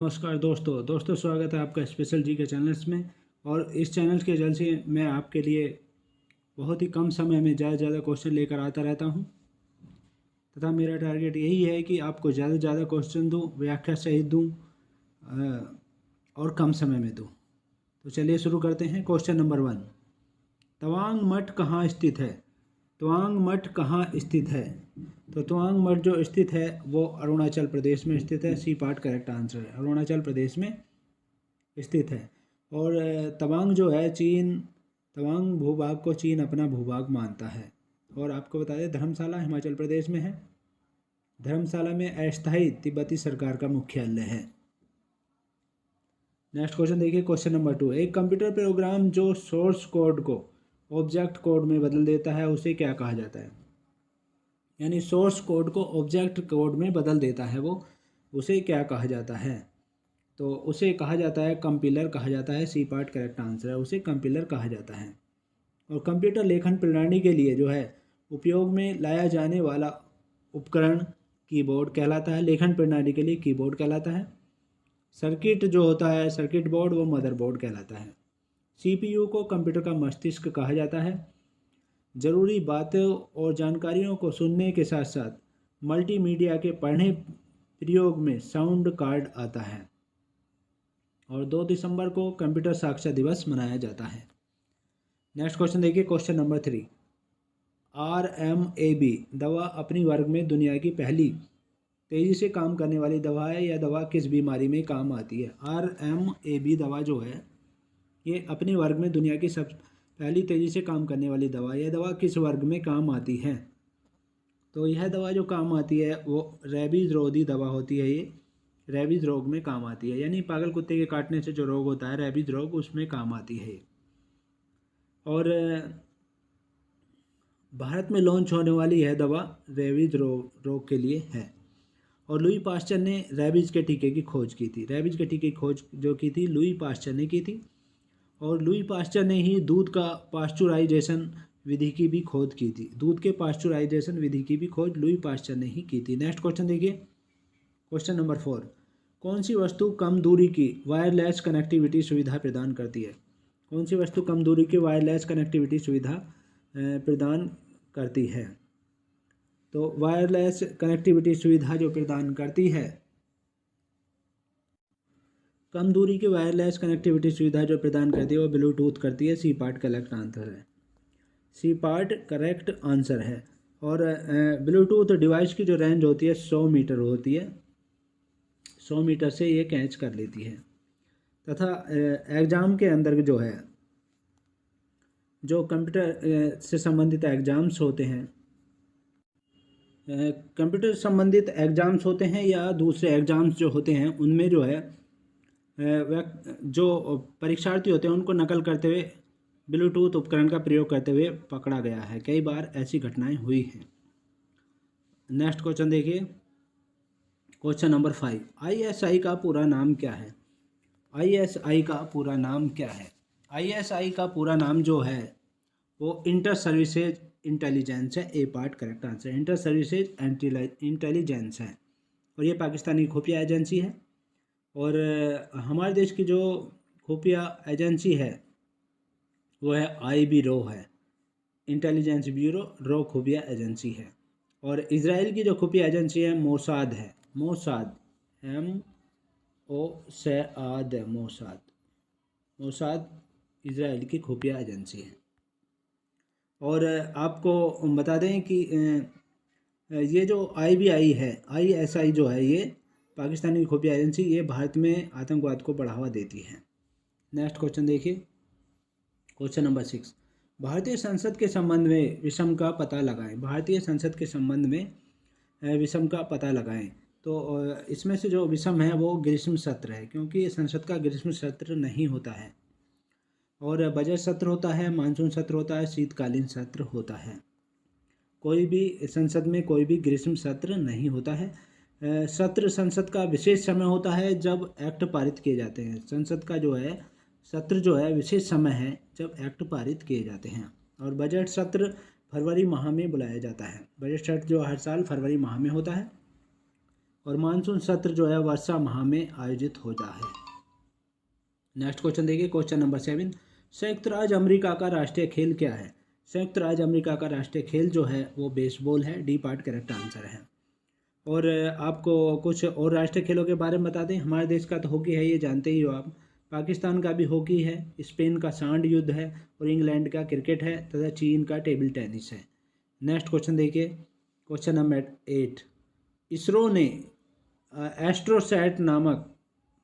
नमस्कार दोस्तों स्वागत है आपका स्पेशल जी के चैनल्स में। और इस चैनल के जल से मैं आपके लिए बहुत ही कम समय में ज़्यादा से ज़्यादा क्वेश्चन लेकर आता रहता हूं, तथा मेरा टारगेट यही है कि आपको ज़्यादा से ज़्यादा क्वेश्चन दूं, व्याख्या सहित दूं और कम समय में दूं। तो चलिए शुरू करते हैं। क्वेश्चन नंबर 1, तवांग मठ कहाँ स्थित है? तवांग मठ कहाँ स्थित है? तो तवांग मठ जो स्थित है वो अरुणाचल प्रदेश में स्थित है। सी पार्ट करेक्ट आंसर है, अरुणाचल प्रदेश में स्थित है। और तवांग जो है तवांग भूभाग को चीन अपना भूभाग मानता है। और आपको बता दें धर्मशाला हिमाचल प्रदेश में है। धर्मशाला में अस्थायी तिब्बती सरकार का मुख्यालय है। नेक्स्ट क्वेश्चन देखिए, क्वेश्चन नंबर 2, एक कंप्यूटर प्रोग्राम जो सोर्स कोड को ऑब्जेक्ट कोड में बदल देता है उसे क्या कहा जाता है? यानी सोर्स कोड को ऑब्जेक्ट कोड में बदल देता है वो, उसे क्या कहा जाता है? तो उसे कहा जाता है कंपाइलर कहा जाता है। सी पार्ट करेक्ट आंसर है, उसे कंपाइलर कहा जाता है। और कंप्यूटर लेखन प्रणाली के लिए जो है उपयोग में लाया जाने वाला उपकरण कीबोर्ड कहलाता है। लेखन प्रणाली के लिए कीबोर्ड कहलाता है। सर्किट जो होता है सर्किट बोर्ड, वो मदरबोर्ड कहलाता है। सीपीयू को कंप्यूटर का मस्तिष्क कहा जाता है। ज़रूरी बातों और जानकारियों को सुनने के साथ साथ मल्टीमीडिया के पढ़ने प्रयोग में साउंड कार्ड आता है। और 2 दिसंबर को कंप्यूटर साक्षरता दिवस मनाया जाता है। नेक्स्ट क्वेश्चन देखिए, क्वेश्चन नंबर 3, RMAB दवा अपनी वर्ग में दुनिया की पहली तेज़ी से काम करने वाली दवा है। यह दवा किस बीमारी में काम आती है? RMAB दवा जो है ये अपने वर्ग में दुनिया की सब पहली तेज़ी से काम करने वाली दवा। यह दवा किस वर्ग में काम आती है? तो यह दवा जो काम आती है वो रेबीज रोधी दवा होती है। ये रेबीज रोग में काम आती है, यानी पागल कुत्ते के काटने से जो रोग होता है रेबीज रोग, उसमें काम आती है। और भारत में लॉन्च होने वाली यह दवा रेबीज रोग के लिए है। और लुई पास्चर ने रेबीज के टीके की खोज की थी। रेबीज के टीके की खोज जो की थी लुई पास्चर ने की थी। और लुई पास्चर ने ही दूध का पास्चुराइजेशन विधि की भी खोज की थी। दूध के पास्चुराइजेशन विधि की भी खोज लुई पास्चर ने ही की थी। नेक्स्ट क्वेश्चन देखिए, क्वेश्चन नंबर 4, कौन सी वस्तु कम दूरी की वायरलेस कनेक्टिविटी सुविधा प्रदान करती है? कौन सी वस्तु कम दूरी की वायरलेस कनेक्टिविटी सुविधा प्रदान करती है? तो वायरलेस कनेक्टिविटी सुविधा जो प्रदान करती है, कम दूरी की वायरलेस कनेक्टिविटी सुविधा जो प्रदान करती है वो ब्लूटूथ करती है। सी पार्ट करेक्ट आंसर है। सी पार्ट करेक्ट आंसर है। और ब्लूटूथ डिवाइस की जो रेंज होती है 100 मीटर होती है। 100 मीटर से ये कैच कर लेती है। तथा एग्ज़ाम के अंदर जो है जो कंप्यूटर से संबंधित एग्ज़ाम्स होते हैं, कंप्यूटर संबंधित एग्ज़ाम्स होते हैं या दूसरे एग्ज़ाम्स जो होते हैं, उनमें जो है जो परीक्षार्थी होते हैं उनको नकल करते हुए ब्लूटूथ उपकरण का प्रयोग करते हुए पकड़ा गया है। कई बार ऐसी घटनाएं हुई हैं। नेक्स्ट क्वेश्चन देखिए, क्वेश्चन नंबर 5, ISI का पूरा नाम क्या है? ISI का पूरा नाम क्या है? ISI का पूरा नाम जो है वो इंटर सर्विसेज इंटेलिजेंस है। A part correct answer, inter services intelligence है। और ये पाकिस्तानी खुफिया एजेंसी है। और हमारे देश की जो खुफिया एजेंसी है वो है IB-RO है, इंटेलिजेंस ब्यूरो रो खुफिया एजेंसी है। और इजराइल की जो खुफिया एजेंसी है मोसाद है। मोसाद मोसाद इजराइल की खुफिया एजेंसी है। और आपको बता दें कि ये जो IBI है, ISI जो है ये पाकिस्तानी खुफिया एजेंसी, ये भारत में आतंकवाद को बढ़ावा देती है। नेक्स्ट क्वेश्चन देखिए, क्वेश्चन नंबर 6, भारतीय संसद के संबंध में विषम का पता लगाएं। भारतीय संसद के संबंध में विषम का पता लगाएं। तो इसमें से जो विषम है वो ग्रीष्म सत्र है, क्योंकि संसद का ग्रीष्म सत्र नहीं होता है। और बजट सत्र होता है, मानसून सत्र होता है, शीतकालीन सत्र होता है। कोई भी संसद में कोई भी ग्रीष्म सत्र नहीं होता है। सत्र संसद का विशेष समय होता है जब एक्ट पारित किए जाते हैं। संसद का जो है सत्र जो है विशेष समय है जब एक्ट पारित किए जाते हैं। और बजट सत्र फरवरी माह में बुलाया जाता है। बजट सत्र जो हर साल फरवरी माह में होता है। और मानसून सत्र जो है वर्षा माह में आयोजित होता है। नेक्स्ट क्वेश्चन देखिए, क्वेश्चन नंबर 7, संयुक्त राज्य अमेरिका का राष्ट्रीय खेल क्या है? संयुक्त राज्य अमेरिका का राष्ट्रीय खेल जो है वो बेसबॉल है। डी पार्ट करेक्ट आंसर है। और आपको कुछ और राष्ट्रीय खेलों के बारे में बता दें। हमारे देश का तो हॉकी है, ये जानते ही हो आप। पाकिस्तान का भी हॉकी है, स्पेन का सांड युद्ध है और इंग्लैंड का क्रिकेट है तथा चीन का टेबल टेनिस है। नेक्स्ट क्वेश्चन देखिए, क्वेश्चन नंबर 8, इसरो ने एस्ट्रोसैट नामक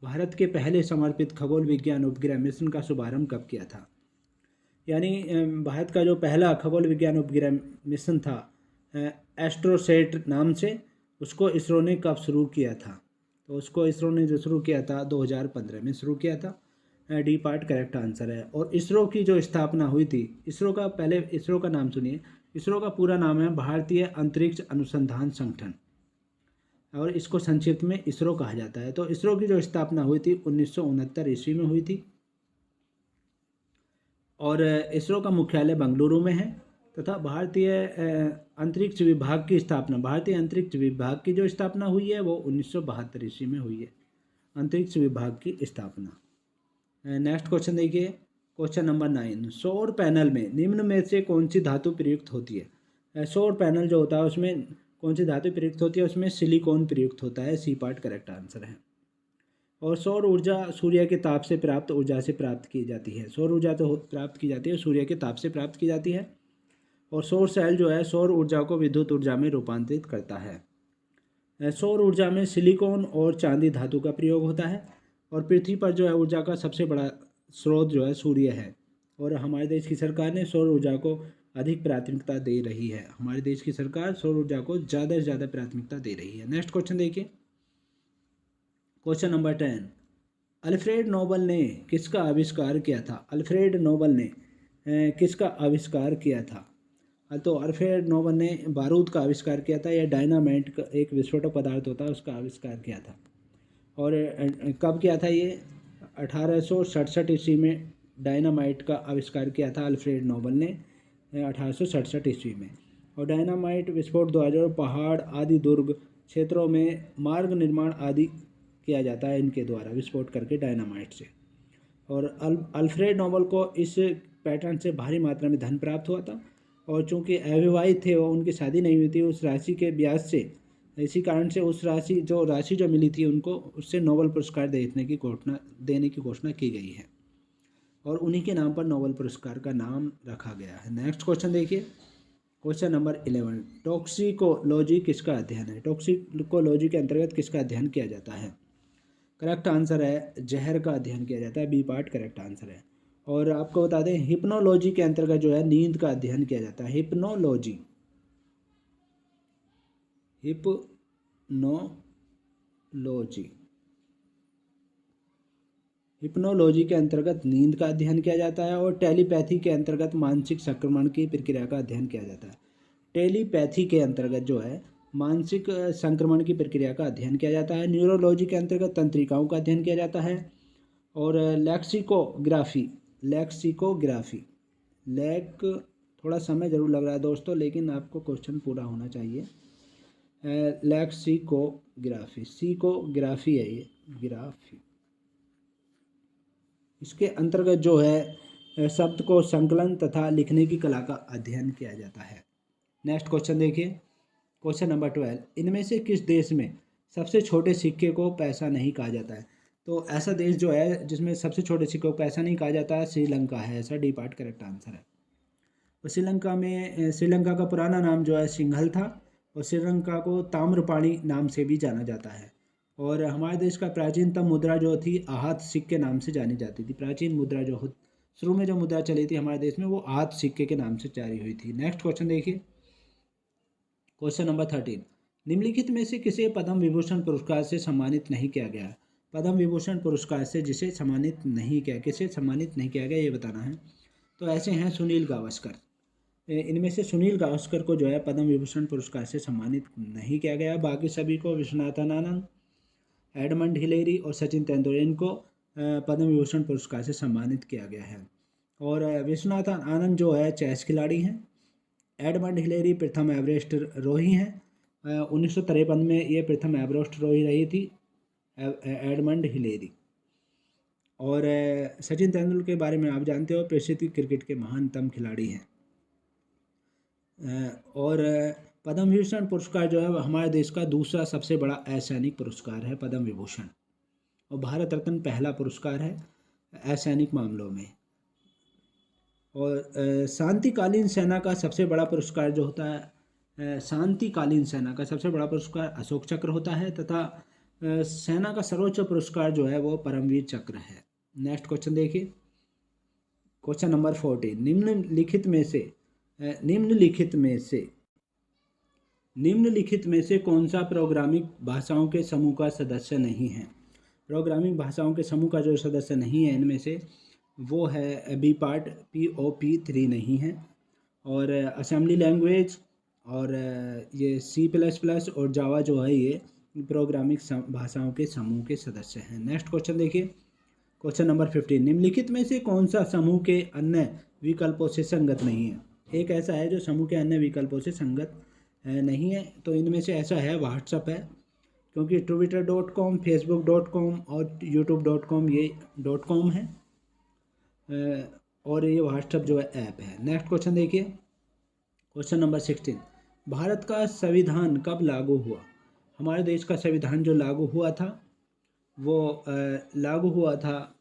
भारत के पहले समर्पित खगोल विज्ञान उपग्रह मिशन का शुभारंभ कब किया था? यानी भारत का जो पहला खगोल विज्ञान उपग्रह मिशन था एस्ट्रोसैट नाम से, उसको इसरो ने कब शुरू किया था? तो उसको इसरो ने जो शुरू किया था 2015 में शुरू किया था। डी पार्ट करेक्ट आंसर है। और इसरो की जो स्थापना हुई थी, इसरो का नाम सुनिए। इसरो का पूरा नाम है भारतीय अंतरिक्ष अनुसंधान संगठन और इसको संक्षिप्त में इसरो कहा जाता है। तो इसरो की जो स्थापना हुई थी 1969 ईस्वी में हुई थी और इसरो का मुख्यालय बेंगलुरु में है तथा भारतीय अंतरिक्ष विभाग की जो स्थापना हुई है वो 1972 ईस्वी में हुई है, अंतरिक्ष विभाग की स्थापना। नेक्स्ट क्वेश्चन देखिए, क्वेश्चन नंबर 9, सौर पैनल में निम्न में से कौन सी धातु प्रयुक्त होती है? सौर पैनल जो होता है उसमें कौन सी धातु प्रयुक्त होती है? उसमें सिलिकॉन प्रयुक्त होता है। सी पार्ट करेक्ट आंसर है। और सौर ऊर्जा सूर्य के ताप से प्राप्त ऊर्जा से प्राप्त की जाती है। सौर ऊर्जा तो प्राप्त की जाती है, सूर्य के ताप से प्राप्त की जाती है। और सौर सेल जो है सौर ऊर्जा को विद्युत ऊर्जा में रूपांतरित करता है। सौर ऊर्जा में सिलिकॉन और चांदी धातु का प्रयोग होता है। और पृथ्वी पर जो है ऊर्जा का सबसे बड़ा स्रोत जो है सूर्य है। और हमारे देश की सरकार ने सौर ऊर्जा को अधिक प्राथमिकता दे रही है। हमारे देश की सरकार सौर ऊर्जा को ज़्यादा से ज़्यादा प्राथमिकता दे रही है। नेक्स्ट क्वेश्चन देखिए, क्वेश्चन नंबर 10, अल्फ्रेड नोबल ने किसका आविष्कार किया था? अल्फ्रेड नोबल ने किसका आविष्कार किया था? तो अल्फ्रेड नोबल ने बारूद का आविष्कार किया था, या डायनामाइट का एक विस्फोटक पदार्थ होता है उसका आविष्कार किया था। और कब किया था ये? 1867 ईस्वी में डायनामाइट का आविष्कार किया था अल्फ्रेड नोबल ने 1867 ईस्वी में। और डायनामाइट विस्फोट द्वारा पहाड़ आदि दुर्ग क्षेत्रों में मार्ग निर्माण आदि किया जाता है इनके द्वारा, विस्फोट करके डायनामाइट से। और अल्फ्रेड नोबल को इस पैटर्न से भारी मात्रा में धन प्राप्त हुआ था। और चूंकि अविवाहित थे वो, उनकी शादी नहीं हुई थी, उस राशि के ब्याज से, इसी कारण से उस राशि जो मिली थी उनको, उससे नोबल पुरस्कार देने की घोषणा की गई है। और उन्हीं के नाम पर नोबल पुरस्कार का नाम रखा गया है। नेक्स्ट क्वेश्चन देखिए, क्वेश्चन नंबर 11, टॉक्सिकोलॉजी किसका अध्ययन है? टॉक्सिकोलॉजी के अंतर्गत किसका अध्ययन किया जाता है? करेक्ट आंसर है जहर का अध्ययन किया जाता है। बी पार्ट करेक्ट आंसर है। और आपको बता दें हिप्नोलॉजी के अंतर्गत जो है नींद का अध्ययन किया जाता है। हिप्नोलॉजी के अंतर्गत नींद का अध्ययन किया जाता है। और टेलीपैथी के अंतर्गत मानसिक संक्रमण की प्रक्रिया का अध्ययन किया जाता है। टेलीपैथी के अंतर्गत जो है मानसिक संक्रमण की प्रक्रिया का अध्ययन किया जाता है। न्यूरोलॉजी के अंतर्गत तंत्रिकाओं का अध्ययन किया जाता है। और थोड़ा समय ज़रूर लग रहा है दोस्तों, लेकिन आपको क्वेश्चन पूरा होना चाहिए। सीकोग्राफी है ये, ग्राफी। इसके अंतर्गत जो है शब्द को संकलन तथा लिखने की कला का अध्ययन किया जाता है। नेक्स्ट क्वेश्चन देखिए, क्वेश्चन नंबर 12, इनमें से किस देश में सबसे छोटे सिक्के को पैसा नहीं कहा जाता है? तो ऐसा देश जो है जिसमें सबसे छोटे सिक्के को पैसा नहीं कहा जाता है, श्रीलंका है। ऐसा डी पार्ट करेक्ट आंसर है। और श्रीलंका का पुराना नाम जो है सिंघल था। और श्रीलंका को ताम्रपाणी नाम से भी जाना जाता है। और हमारे देश का प्राचीनतम मुद्रा जो थी आहत सिक्के नाम से जानी जाती थी। प्राचीन मुद्रा जो शुरू में जो मुद्रा चली थी हमारे देश में, वो आहत सिक्के के नाम से जारी हुई थी। नेक्स्ट क्वेश्चन देखिए, क्वेश्चन नंबर 13, निम्नलिखित में से किसे पद्म विभूषण पुरस्कार से सम्मानित नहीं किया गया? पद्म विभूषण पुरस्कार से किसे सम्मानित नहीं किया गया ये बताना है। तो ऐसे हैं सुनील गावस्कर। इनमें से सुनील गावस्कर को जो है पद्म विभूषण पुरस्कार से सम्मानित नहीं किया गया। बाकी सभी को विश्वनाथन आनंद, एडमंड हिलेरी और सचिन तेंदुलकर इनको पद्म विभूषण पुरस्कार से सम्मानित किया गया है। और विश्वनाथन आनंद जो है चेस खिलाड़ी हैं। एडमंड हिलेरी प्रथम एवरेस्ट रोही हैं। 1953 में ये प्रथम एवरेस्ट आरोही रही थी एडमंड हिलेरी। और सचिन तेंदुलकर के बारे में आप जानते हो, प्रसिद्ध क्रिकेट के महानतम खिलाड़ी हैं। और पद्म विभूषण पुरस्कार जो है हमारे देश का दूसरा सबसे बड़ा असैनिक पुरस्कार है पद्म विभूषण, और भारत रत्न पहला पुरस्कार है असैनिक मामलों में। और शांतिकालीन सेना का सबसे बड़ा पुरस्कार जो होता है, शांतिकालीन सेना का सबसे बड़ा पुरस्कार अशोक चक्र होता है, तथा सेना का सर्वोच्च पुरस्कार जो है वो परमवीर चक्र है। नेक्स्ट क्वेश्चन देखिए, क्वेश्चन नंबर 14, निम्नलिखित में से कौन सा प्रोग्रामिंग भाषाओं के समूह का सदस्य नहीं है? प्रोग्रामिंग भाषाओं के समूह का जो सदस्य नहीं है इनमें से वो है बी पार्ट, POP3 नहीं है, और असेंबली लैंग्वेज और ये C++ और जावा जो है ये प्रोग्रामिंग भाषाओं के समूह के सदस्य हैं। नेक्स्ट क्वेश्चन देखिए, क्वेश्चन नंबर 15, निम्नलिखित में से कौन सा समूह के अन्य विकल्पों से संगत नहीं है? एक ऐसा है जो समूह के अन्य विकल्पों से संगत नहीं है, तो इनमें से ऐसा है व्हाट्सअप है, क्योंकि twitter.com, facebook.com और youtube.com ये .com है, और ये व्हाट्सअप जो है ऐप है। नेक्स्ट क्वेश्चन देखिए, क्वेश्चन नंबर 16, भारत का संविधान कब लागू हुआ? हमारे देश का संविधान जो लागू हुआ था वो लागू हुआ था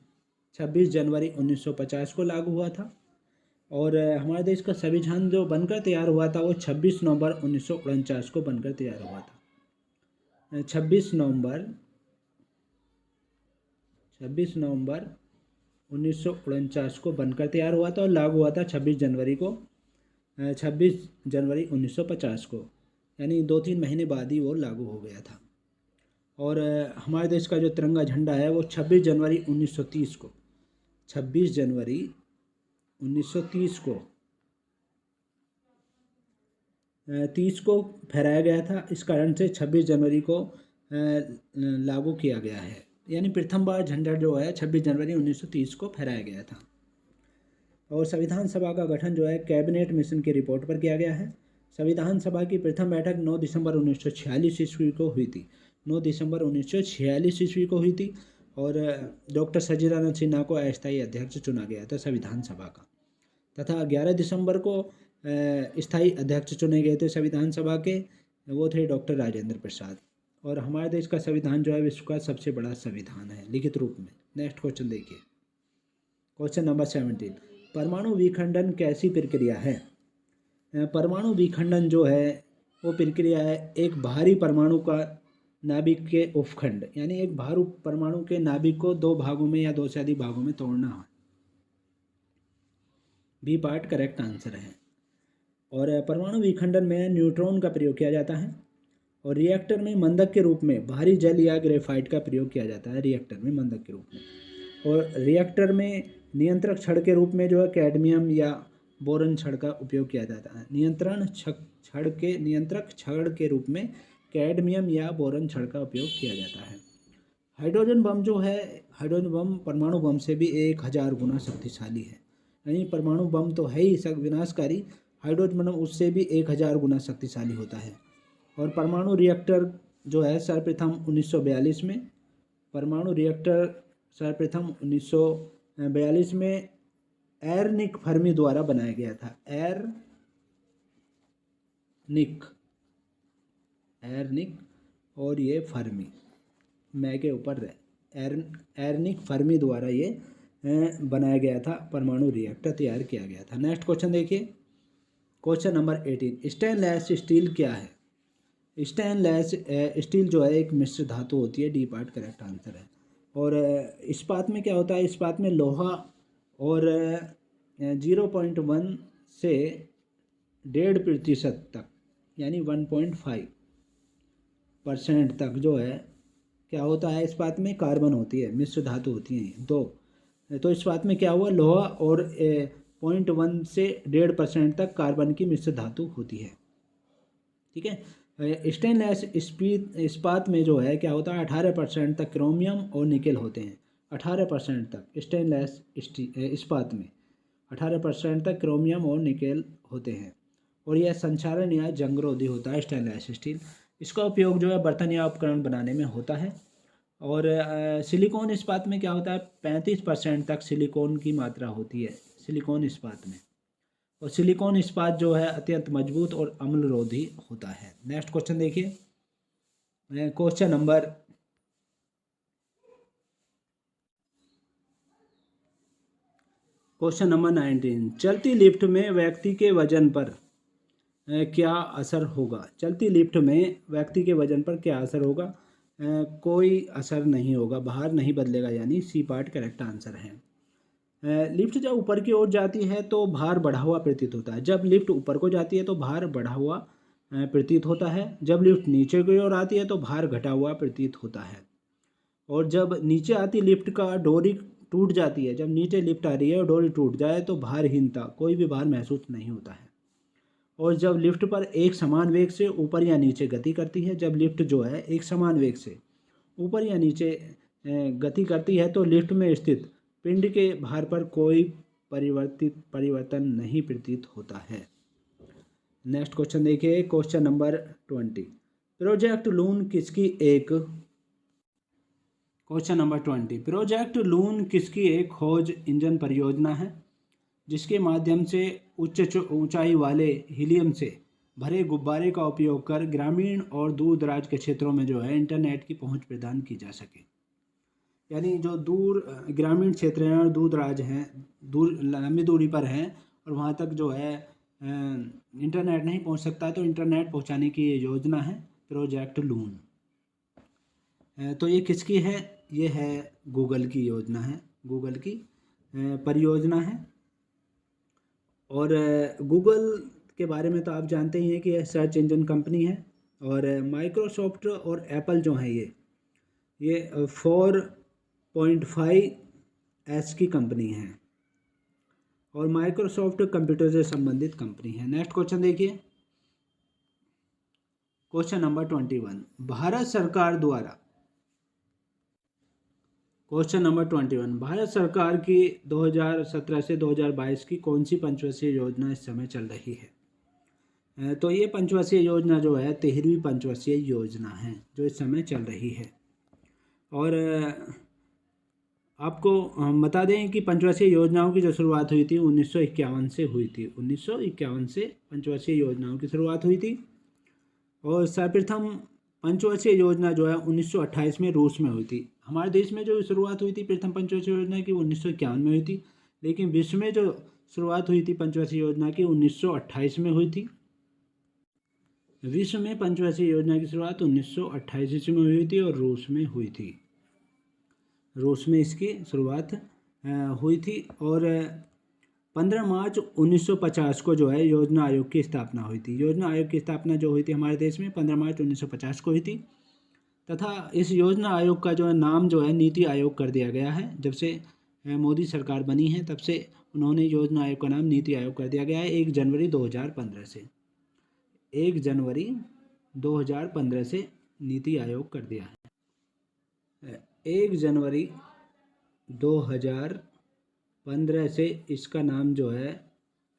26 जनवरी 1950 को लागू हुआ था, और हमारे देश का संविधान जो बनकर तैयार हुआ था वो 26 नवंबर 1949 को बनकर तैयार हुआ था। 26 नवंबर 1949 को बनकर तैयार हुआ था और लागू हुआ था 26 जनवरी 1950 को, यानी 2-3 महीने बाद ही वो लागू हो गया था। और हमारे देश का जो तिरंगा झंडा है वो 26 जनवरी 1930 को 30 को फहराया गया था। इस कारण से 26 जनवरी को लागू किया गया है, यानी प्रथम बार झंडा जो है 26 जनवरी 1930 को फहराया गया था। और संविधान सभा का गठन जो है कैबिनेट मिशन की रिपोर्ट पर किया गया है। संविधान सभा की प्रथम बैठक 9 दिसंबर 1946 ईस्वी को हुई थी। 9 दिसंबर 1946 ईस्वी को हुई थी, और डॉक्टर सच्चिदानंद सिन्हा को अस्थायी अध्यक्ष चुना गया था संविधान सभा का, तथा 11 दिसंबर को स्थायी अध्यक्ष चुने गए थे संविधान सभा के, वो थे डॉक्टर राजेंद्र प्रसाद। और हमारे देश का संविधान जो है विश्व का सबसे बड़ा संविधान है लिखित रूप में। नेक्स्ट क्वेश्चन देखिए, क्वेश्चन नंबर 17, परमाणु विखंडन कैसी प्रक्रिया है? परमाणु विखंडन जो है वो प्रक्रिया है एक भारी परमाणु का नाभिक के उपखंड, यानी एक भारी परमाणु के नाभिक को 2 भागों में या 2 से अधिक भागों में तोड़ना है। बी पार्ट करेक्ट आंसर है। और परमाणु विखंडन में न्यूट्रॉन का प्रयोग किया जाता है, और रिएक्टर में मंदक के रूप में भारी जल या ग्रेफाइट का प्रयोग किया जाता है रिएक्टर में मंदक के रूप में। और रिएक्टर में नियंत्रक छड़ के रूप में जो है कैडमियम या बोरन छड़ का उपयोग किया जाता है। नियंत्रक छड़ के रूप में कैडमियम या बोरन छड़ का उपयोग किया जाता है। हाइड्रोजन बम जो है, हाइड्रोजन बम परमाणु बम से भी 1000 गुना शक्तिशाली है, यानी परमाणु बम तो है ही सब विनाशकारी, हाइड्रोजन बम उससे भी 1000 गुना शक्तिशाली होता है। और परमाणु रिएक्टर जो है सर्वप्रथम 1942 में, परमाणु रिएक्टर सर्वप्रथम 1942 में एर्निक फर्मी द्वारा बनाया गया था। एर्निक और ये फर्मी मैं के ऊपर एर्निक फर्मी द्वारा ये बनाया गया था, परमाणु रिएक्टर तैयार किया गया था। नेक्स्ट क्वेश्चन देखिए, क्वेश्चन नंबर 18, स्टेनलेस स्टील क्या है? स्टेनलेस स्टील जो है एक मिश्र धातु होती है, डी पार्ट करेक्ट आंसर है। और इस्पात में क्या होता है? इस्पात में लोहा और 0.1 से 1.5% तक, यानी 1.5% तक जो है क्या होता है, इस्पात में कार्बन होती है, मिश्र धातु होती हैं 2। तो इस्पात में क्या हुआ, लोहा और 0.1 से 1.5% तक कार्बन की मिश्र धातु होती है। ठीक है। स्टेनलेस इस्पात में जो है क्या होता है, 18% तक क्रोमियम और निकेल होते हैं। 18% तक स्टेनलेस इस्पात में 18% तक क्रोमियम और निकेल होते हैं, और यह संक्षारण या जंगरोधी होता है स्टेनलेस स्टील। इसका उपयोग जो है बर्तन या उपकरण बनाने में होता है। और सिलिकॉन इस्पात में क्या होता है, 35% तक सिलिकॉन की मात्रा होती है सिलिकॉन इस्पात में। और सिलिकॉन इस्पात जो है अत्यंत मजबूत और अम्लरोधी होता है। नेक्स्ट क्वेश्चन देखिए, क्वेश्चन नंबर 19। चलती लिफ्ट में व्यक्ति के वजन पर क्या असर होगा? चलती लिफ्ट में व्यक्ति के वजन पर क्या असर होगा? कोई असर नहीं होगा, भार नहीं बदलेगा, यानी सी पार्ट करेक्ट आंसर है। लिफ्ट जब ऊपर की ओर जाती है तो भार बढ़ा हुआ प्रतीत होता है। जब लिफ्ट ऊपर को जाती है तो भार बढ़ा हुआ प्रतीत होता है। जब लिफ्ट नीचे की ओर आती है तो भार घटा हुआ प्रतीत होता है। और जब नीचे आती लिफ्ट का डोरी टूट जाती है, जब नीचे लिफ्ट आ रही है और डोरी टूट जाए तो भारहीनता, कोई भी भार महसूस नहीं होता है। और जब लिफ्ट पर एक समान वेग से ऊपर या नीचे गति करती है, जब लिफ्ट जो है एक समान वेग से ऊपर या नीचे गति करती है तो लिफ्ट में स्थित पिंड के भार पर कोई परिवर्तन नहीं प्रतीत होता है। नेक्स्ट क्वेश्चन देखिए, क्वेश्चन नंबर 20। प्रोजेक्ट लून किसकी एक क्वेश्चन नंबर 20। प्रोजेक्ट लून किसकी एक खोज इंजन परियोजना है जिसके माध्यम से उच्च ऊंचाई वाले हीलियम से भरे गुब्बारे का उपयोग कर ग्रामीण और दूर दराज के क्षेत्रों में जो है इंटरनेट की पहुंच प्रदान की जा सके। यानी जो दूर ग्रामीण क्षेत्र हैं और दूर दराज हैं, दूर लंबी दूरी पर हैं और वहां तक जो है इंटरनेट नहीं पहुंच सकता, तो इंटरनेट पहुंचाने की ये योजना है प्रोजेक्ट लून। तो ये किसकी है? ये है गूगल की योजना है, गूगल की परियोजना है। और गूगल के बारे में तो आप जानते ही हैं कि यह सर्च इंजन कंपनी है। और माइक्रोसॉफ्ट और एप्पल जो हैं ये 4.5S की कंपनी है और माइक्रोसॉफ्ट कंप्यूटर से संबंधित कंपनी है। नेक्स्ट क्वेश्चन देखिए, क्वेश्चन नंबर 21। भारत सरकार द्वारा क्वेश्चन नंबर 21। भारत सरकार की 2017 से 2022 की कौन सी पंचवर्षीय योजना इस समय चल रही है? तो ये पंचवर्षीय योजना जो है 13वीं पंचवर्षीय योजना है जो इस समय चल रही है। और आपको हम बता दें कि पंचवर्षीय योजनाओं की जो शुरुआत हुई थी 1951 से हुई थी। 1951 से पंचवर्षीय योजनाओं की शुरुआत हुई थी। और सर्वप्रथम पंचवर्षीय योजना जो है 1928 में रूस में हुई थी। हमारे देश में जो शुरुआत हुई थी प्रथम पंचवर्षीय योजना की 1951 में हुई थी, लेकिन विश्व में जो शुरुआत हुई थी पंचवर्षीय योजना की 1928 में हुई थी। विश्व में पंचवर्षीय योजना की शुरुआत 1928 ईस्वी में हुई थी और रूस में हुई थी। रूस में इसकी शुरुआत हुई थी। और 15 मार्च 1950 को जो है योजना आयोग की स्थापना हुई थी। योजना आयोग की स्थापना जो हुई थी हमारे देश में 15 मार्च 1950 को हुई थी। तथा इस योजना आयोग का जो है नाम जो है नीति आयोग कर दिया गया है। जब से मोदी सरकार बनी है तब से उन्होंने योजना आयोग का नाम नीति आयोग कर दिया गया है 1 जनवरी 2015 से। 1 जनवरी 2015 से नीति आयोग कर दिया है। 1 जनवरी 2015 से इसका नाम जो है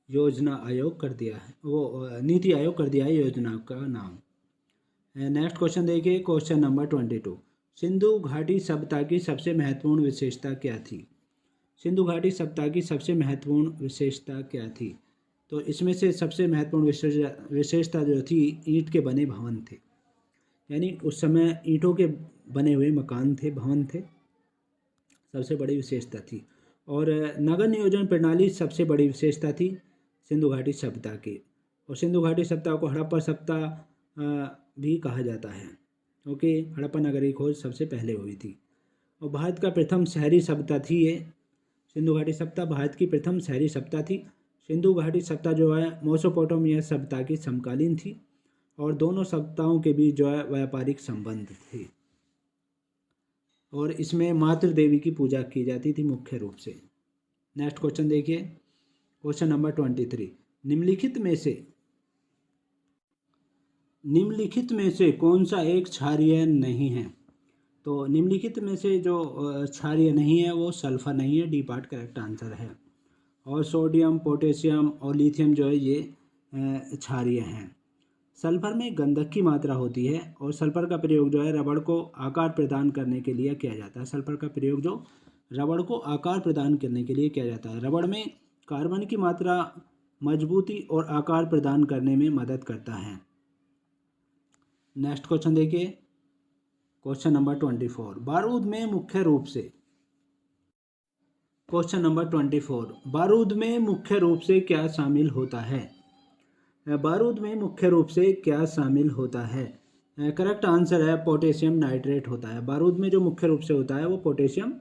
योजना आयोग कर दिया है, वो नीति आयोग कर दिया है योजना का नाम। नेक्स्ट क्वेश्चन देखिए, क्वेश्चन नंबर 22। सिंधु घाटी सभ्यता की सबसे महत्वपूर्ण विशेषता क्या थी? सिंधु घाटी सभ्यता की सबसे महत्वपूर्ण विशेषता क्या थी? तो इसमें से सबसे महत्वपूर्ण विशेषता जो थी ईंट के बने भवन थे। यानी उस समय ईंटों के बने हुए मकान थे, भवन थे, सबसे बड़ी विशेषता थी। और नगर नियोजन प्रणाली सबसे बड़ी विशेषता थी सिंधु घाटी सभ्यता की। और सिंधु घाटी सभ्यता को हड़प्पा सभ्यता भी कहा जाता है क्योंकि हड़प्पा नगरी खोज सबसे पहले हुई थी। और भारत का प्रथम शहरी सभ्यता थी ये सिंधु घाटी सभ्यता, भारत की प्रथम शहरी सभ्यता थी। सिंधु घाटी सभ्यता जो है मेसोपोटामिया सभ्यता की समकालीन थी और दोनों सभ्यताओं के बीच जो है व्यापारिक संबंध थे। और इसमें मातृ देवी की पूजा की जाती थी मुख्य रूप से। नेक्स्ट क्वेश्चन देखिए, क्वेश्चन नंबर 23। निम्नलिखित में से कौन सा एक क्षारीय नहीं है? तो निम्नलिखित में से जो क्षारीय नहीं है वो सल्फर नहीं है, डी पार्ट करेक्ट आंसर है। और सोडियम, पोटेशियम और लिथियम जो है ये क्षारीय हैं। सल्फर में गंधक की मात्रा होती है और सल्फर का प्रयोग जो है रबड़ को आकार प्रदान करने के लिए किया जाता है। सल्फर का प्रयोग जो रबड़ को आकार प्रदान करने के लिए किया जाता है। रबड़ में कार्बन की मात्रा मजबूती और आकार प्रदान करने में मदद करता है। नेक्स्ट क्वेश्चन देखिए, क्वेश्चन नंबर 24। बारूद में मुख्य रूप से, क्वेश्चन नंबर 24, बारूद में मुख्य रूप से क्या शामिल होता है? बारूद में मुख्य रूप से क्या शामिल होता है? करेक्ट आंसर है पोटेशियम नाइट्रेट होता है। बारूद में जो मुख्य रूप से होता है वो पोटेशियम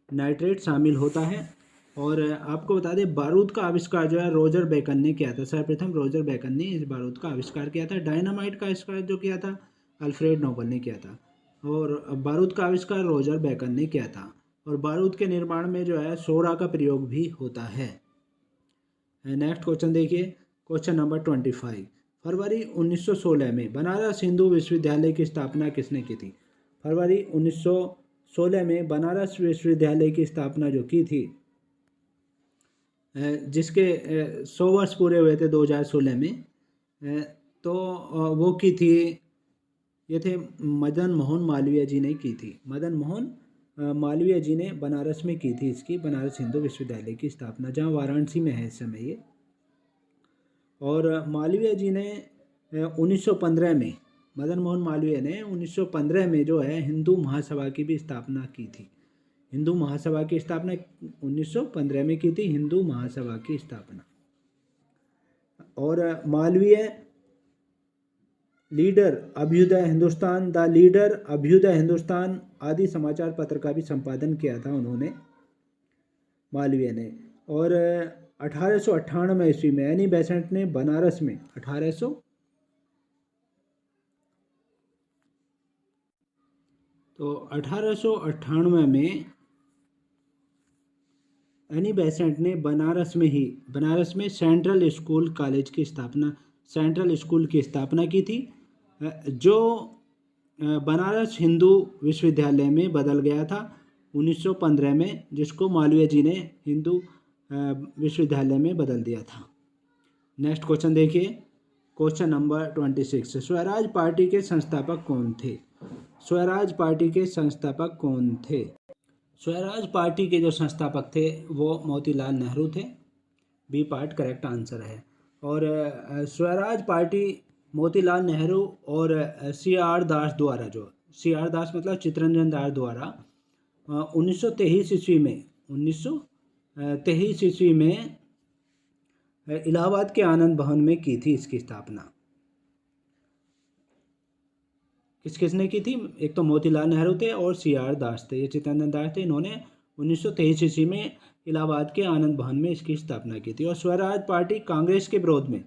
नाइट्रेट शामिल होता है। और आपको बता दें बारूद का आविष्कार जो है रॉजर बेकन ने किया था। सर्वप्रथम रॉजर बेकन ने इस बारूद का आविष्कार किया था। डायनामाइट का आविष्कार जो किया था अल्फ्रेड नोबल ने किया था और बारूद का आविष्कार रॉजर बेकन ने किया था। और बारूद के निर्माण में जो है सोडा का प्रयोग भी होता है। नेक्स्ट क्वेश्चन देखिए, क्वेश्चन नंबर 25। फरवरी 1916 में बनारस हिंदू विश्वविद्यालय की स्थापना किसने की थी? फरवरी 1916 में बनारस विश्वविद्यालय की स्थापना जो की थी, जिसके 100 वर्ष पूरे हुए थे 2016 में, तो वो की थी, ये थे मदन मोहन मालवीय जी ने की थी। मदन मोहन मालवीय जी ने बनारस में की थी इसकी, बनारस हिंदू विश्वविद्यालय की स्थापना, जहाँ वाराणसी में है इस समय ये। और मालवीय जी ने 1915 में, मदन मोहन मालवीय ने 1915 में जो है हिंदू महासभा की भी स्थापना की थी। हिंदू महासभा की स्थापना 1915 में की थी, हिंदू महासभा की स्थापना। और Malaviya leader Abhyudaya Hindustan, the leader Abhyudaya Hindustan आदि समाचार पत्र का भी संपादन किया था उन्होंने, मालवीय ने। और 1898 ईस्वी में एनी बेसेंट ने बनारस में 1898 में एनी बेसेंट ने बनारस में सेंट्रल स्कूल कॉलेज की स्थापना, सेंट्रल स्कूल की स्थापना की थी, जो बनारस हिंदू विश्वविद्यालय में बदल गया था 1915 में, जिसको मालवीय जी ने हिंदू विश्वविद्यालय में बदल दिया था। नेक्स्ट क्वेश्चन देखिए, क्वेश्चन नंबर 26। स्वराज पार्टी के संस्थापक कौन थे? स्वराज पार्टी के संस्थापक कौन थे? स्वराज पार्टी के जो संस्थापक थे वो मोतीलाल नेहरू थे। बी पार्ट करेक्ट आंसर है। और स्वराज पार्टी मोतीलाल नेहरू और CR दास द्वारा, जो CR दास मतलब चित्तरंजन दास द्वारा 1923 ईस्वी में इलाहाबाद के आनंद भवन में की थी इसकी स्थापना। किसने की थी? एक तो मोतीलाल नेहरू थे और CR दास थे, ये चित्तरंजन दास थे। इन्होंने 1923 ईस्वी में इलाहाबाद के आनंद भवन में इसकी स्थापना की थी। और स्वराज पार्टी कांग्रेस के विरोध में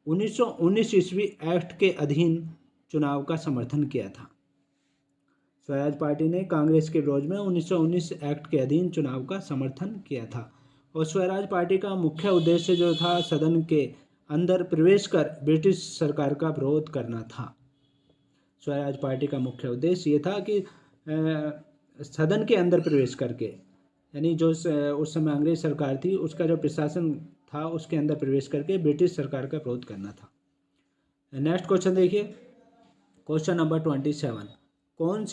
1919 ईस्वी एक्ट के अधीन चुनाव का समर्थन किया था। स्वराज पार्टी ने कांग्रेस के विरोध में 1919 एक्ट के अधीन चुनाव का समर्थन किया था। और स्वराज पार्टी का मुख्य उद्देश्य जो था सदन के अंदर प्रवेश कर ब्रिटिश सरकार का विरोध करना था। स्वराज पार्टी का मुख्य उद्देश्य ये था कि सदन के अंदर प्रवेश करके, यानी जो उस समय अंग्रेज सरकार थी उसका जो प्रशासन था उसके अंदर प्रवेश करके ब्रिटिश सरकार का विरोध करना था। नेक्स्ट क्वेश्चन देखिए, क्वेश्चन नंबर 27। कौन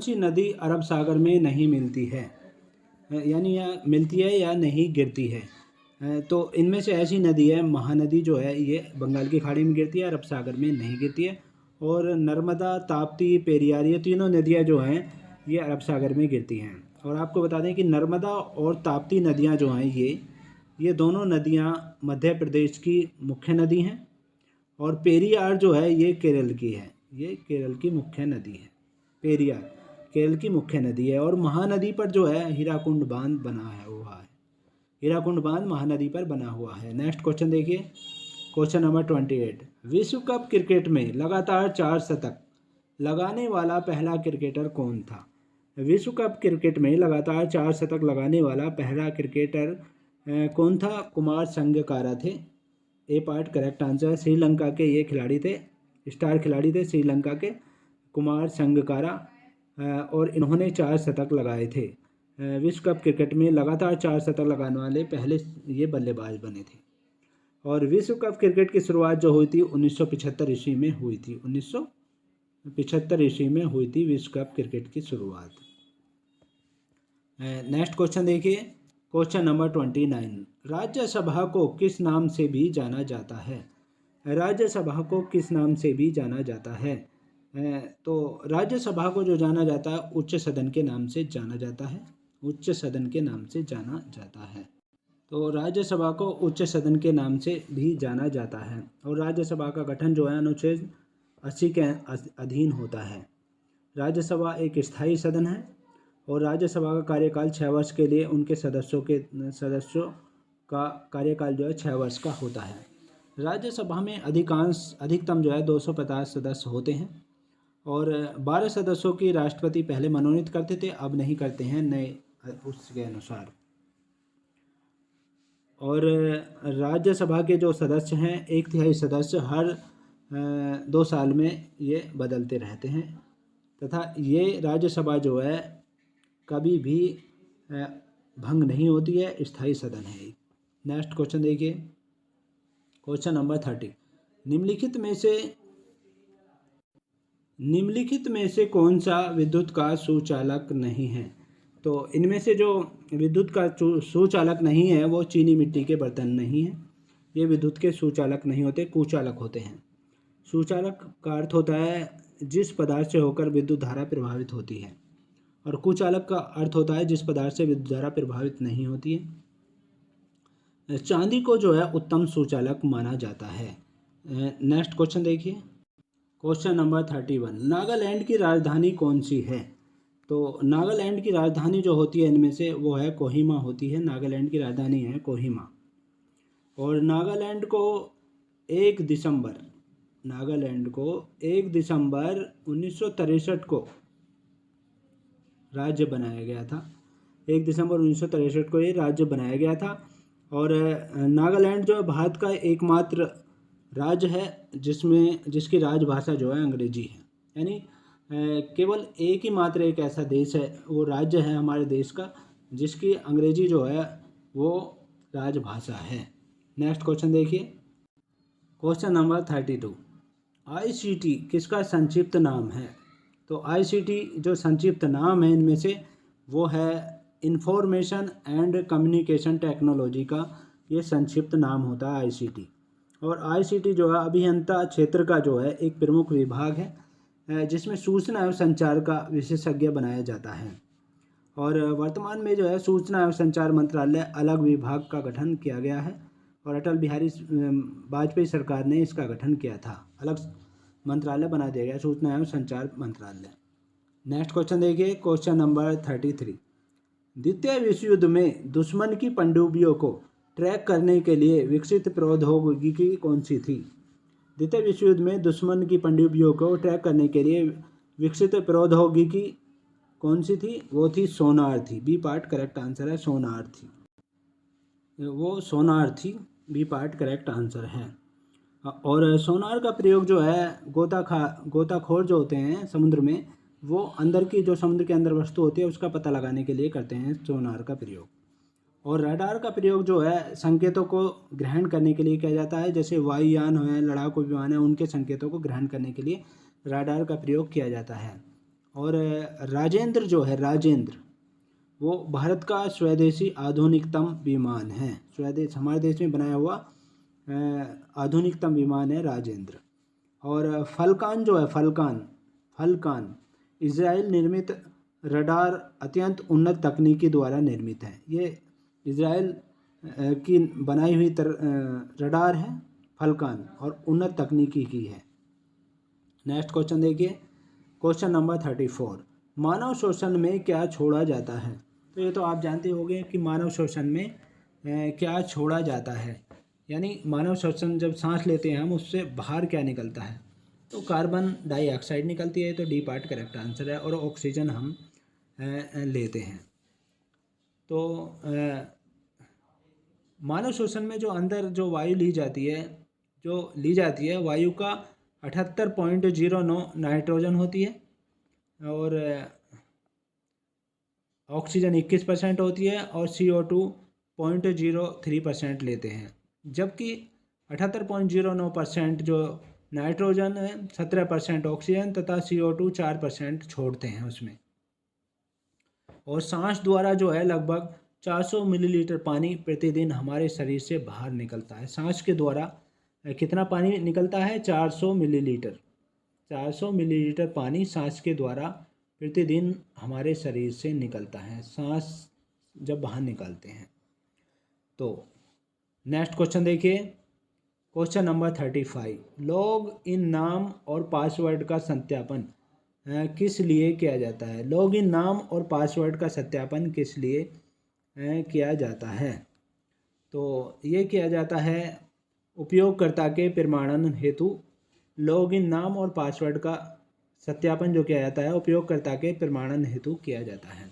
सी नदी अरब सागर में नहीं मिलती है, यानी या मिलती है या नहीं गिरती है? तो इनमें से ऐसी नदी है महानदी, जो है ये बंगाल की खाड़ी में गिरती है, अरब सागर में नहीं गिरती है। और नर्मदा, ताप्ती, पेरियार, ये तीनों नदियाँ जो हैं ये अरब सागर में गिरती हैं। और आपको बता दें कि नर्मदा और ताप्ती नदियाँ जो हैं ये दोनों नदियाँ मध्य प्रदेश की मुख्य नदी हैं। और पेरियार जो है ये केरल की है, ये केरल की मुख्य नदी है। पेरियार केरल की मुख्य नदी है। और महानदी पर जो है हीराकुंड बांध बना हुआ है, हीराकुंड बांध महानदी पर बना हुआ है। नेक्स्ट क्वेश्चन देखिए, क्वेश्चन नंबर 28। विश्व कप क्रिकेट में लगातार 4 शतक लगाने वाला पहला क्रिकेटर कौन था? विश्व कप क्रिकेट में लगातार 4 शतक लगाने वाला पहला क्रिकेटर कौन था? कुमार संगकारा थे। ए पार्ट करेक्ट आंसर। श्रीलंका के ये खिलाड़ी थे, स्टार खिलाड़ी थे श्रीलंका के, कुमार संगकारा, और इन्होंने 4 शतक लगाए थे। विश्व कप क्रिकेट में लगातार 4 शतक लगाने वाले पहले ये बल्लेबाज बने थे। और विश्व कप क्रिकेट की शुरुआत जो हुई थी 1975 ईस्वी में हुई थी। 1975 ईस्वी में हुई थी विश्व कप क्रिकेट की शुरुआत। नेक्स्ट क्वेश्चन देखिए, क्वेश्चन नंबर 29। राज्यसभा को किस नाम से भी जाना जाता है? राज्यसभा को किस नाम से भी जाना जाता है? तो राज्यसभा को जो जाना जाता है उच्च सदन के नाम से जाना जाता है। उच्च सदन के नाम से जाना जाता है। तो राज्यसभा को उच्च सदन के नाम से भी जाना जाता है। और राज्यसभा का गठन जो है अनुच्छेद 80 के अधीन होता है। राज्यसभा एक स्थायी सदन है और राज्यसभा का कार्यकाल 6 वर्ष के लिए उनके सदस्यों का कार्यकाल जो है 6 वर्ष का होता है। राज्यसभा में अधिकतम जो है 250 सदस्य होते हैं और 12 सदस्यों की राष्ट्रपति पहले मनोनीत करते थे, अब नहीं करते हैं नए उसके अनुसार। और राज्यसभा के जो सदस्य हैं 1/3 सदस्य हर 2 साल में ये बदलते रहते हैं तथा ये राज्यसभा जो है कभी भी भंग नहीं होती है, स्थायी सदन है। नेक्स्ट क्वेश्चन देखिए, क्वेश्चन नंबर 30। निम्नलिखित में से कौन सा विद्युत का सुचालक नहीं है? तो इनमें से जो विद्युत का सुचालक नहीं है वो चीनी मिट्टी के बर्तन नहीं है। ये विद्युत के सुचालक नहीं होते, कुचालक होते हैं। सुचालक का अर्थ होता है जिस पदार्थ से होकर विद्युत धारा प्रभावित होती है, और कुचालक का अर्थ होता है जिस पदार्थ से विद्युत धारा प्रभावित नहीं होती है। चांदी को जो है उत्तम सुचालक माना जाता है। नेक्स्ट क्वेश्चन देखिए, क्वेश्चन नंबर 31। नागालैंड की राजधानी कौन सी है? तो नागालैंड की राजधानी जो होती है इनमें से वो है कोहिमा होती है। नागालैंड की राजधानी है कोहिमा। और नागालैंड को 1 दिसंबर 1963 को राज्य बनाया गया था। 1 दिसंबर 1963 को ये राज्य बनाया गया था। और नागालैंड जो है भारत का एकमात्र राज्य है जिसकी राजभाषा जो है अंग्रेजी है। यानी केवल एक ही मात्र एक ऐसा देश है, वो राज्य है हमारे देश का, जिसकी अंग्रेजी जो है वो राजभाषा है। नेक्स्ट क्वेश्चन देखिए, क्वेश्चन नंबर 32। ICT किसका संक्षिप्त नाम है? तो ICT जो संक्षिप्त नाम है इनमें से वो है इंफॉर्मेशन एंड कम्युनिकेशन टेक्नोलॉजी का ये संक्षिप्त नाम होता है ICT। और ICT जो है अभियंता क्षेत्र का जो है एक प्रमुख विभाग है जिसमें सूचना एवं संचार का विशेषज्ञ बनाया जाता है। और वर्तमान में जो है सूचना एवं संचार मंत्रालय अलग विभाग का गठन किया गया है और अटल बिहारी वाजपेयी सरकार ने इसका गठन किया था। अलग मंत्रालय बना दिया गया, सूचना एवं संचार मंत्रालय। नेक्स्ट क्वेश्चन देखिए, क्वेश्चन नंबर 33। द्वितीय विश्व युद्ध में दुश्मन की पनडुब्बियों को ट्रैक करने के लिए विकसित प्रौद्योगिकी कौन सी थी? द्वितीय विश्व युद्ध में दुश्मन की पनडुब्बियों को ट्रैक करने के लिए विकसित प्रौद्योगिकी कौन सी थी? वो थी सोनार थी। बी पार्ट करेक्ट आंसर है, सोनार थी। वो सोनार थी, बी पार्ट करेक्ट आंसर है। और सोनार का प्रयोग जो है गोताखोर जो होते हैं समुद्र में, वो अंदर की जो समुद्र के अंदर वस्तु होती है उसका पता लगाने के लिए करते हैं सोनार का प्रयोग। और रडार का प्रयोग जो है संकेतों को ग्रहण करने के लिए किया जाता है। जैसे वायुयान है, लड़ाकू विमान है, उनके संकेतों को ग्रहण करने के लिए रडार का प्रयोग किया जाता है। और राजेंद्र जो है, राजेंद्र वो भारत का स्वदेशी आधुनिकतम विमान है। स्वदेश हमारे देश में बनाया हुआ आधुनिकतम विमान है राजेंद्र। और फल्कान जो है, फल्कान इजराइल निर्मित रडार अत्यंत उन्नत तकनीकी द्वारा निर्मित है। ये इजराइल की बनाई हुई रडार है फल्कान और उन्नत तकनीकी की है। नेक्स्ट क्वेश्चन देखिए, क्वेश्चन नंबर 34। मानव श्वसन में क्या छोड़ा जाता है? तो ये तो आप जानते होंगे कि मानव श्वसन में क्या छोड़ा जाता है। यानी मानव श्वसन जब सांस लेते हैं हम, उससे बाहर क्या निकलता है? तो कार्बन डाइऑक्साइड निकलती है, तो डी पार्ट करेक्ट आंसर है। और ऑक्सीजन हम लेते हैं। तो मानव श्वसन में जो अंदर जो वायु ली जाती है वायु का 78.09 नाइट्रोजन होती है। ऑक्सीजन 21% होती है और CO2 0.03% लेते हैं, जबकि 78.09% जो नाइट्रोजन है, 17% ऑक्सीजन तथा CO2 4% छोड़ते हैं उसमें। और सांस द्वारा जो है लगभग 400 मिलीलीटर पानी प्रतिदिन हमारे शरीर से बाहर निकलता है। सांस के द्वारा कितना पानी निकलता है? 400 मिलीलीटर। 400 मिलीलीटर पानी सांस के द्वारा प्रतिदिन हमारे शरीर से निकलता है, सांस जब बाहर निकालते हैं। तो नेक्स्ट क्वेश्चन देखिए, क्वेश्चन नंबर 35। लॉग इन नाम और पासवर्ड का सत्यापन किस लिए किया जाता है? लॉग इन नाम और पासवर्ड का सत्यापन किस लिए किया जाता है? तो ये किया जाता है उपयोगकर्ता के प्रमाणन हेतु। लॉग इन नाम और पासवर्ड का सत्यापन जो किया जाता है उपयोगकर्ता के प्रमाणन हेतु किया जाता है।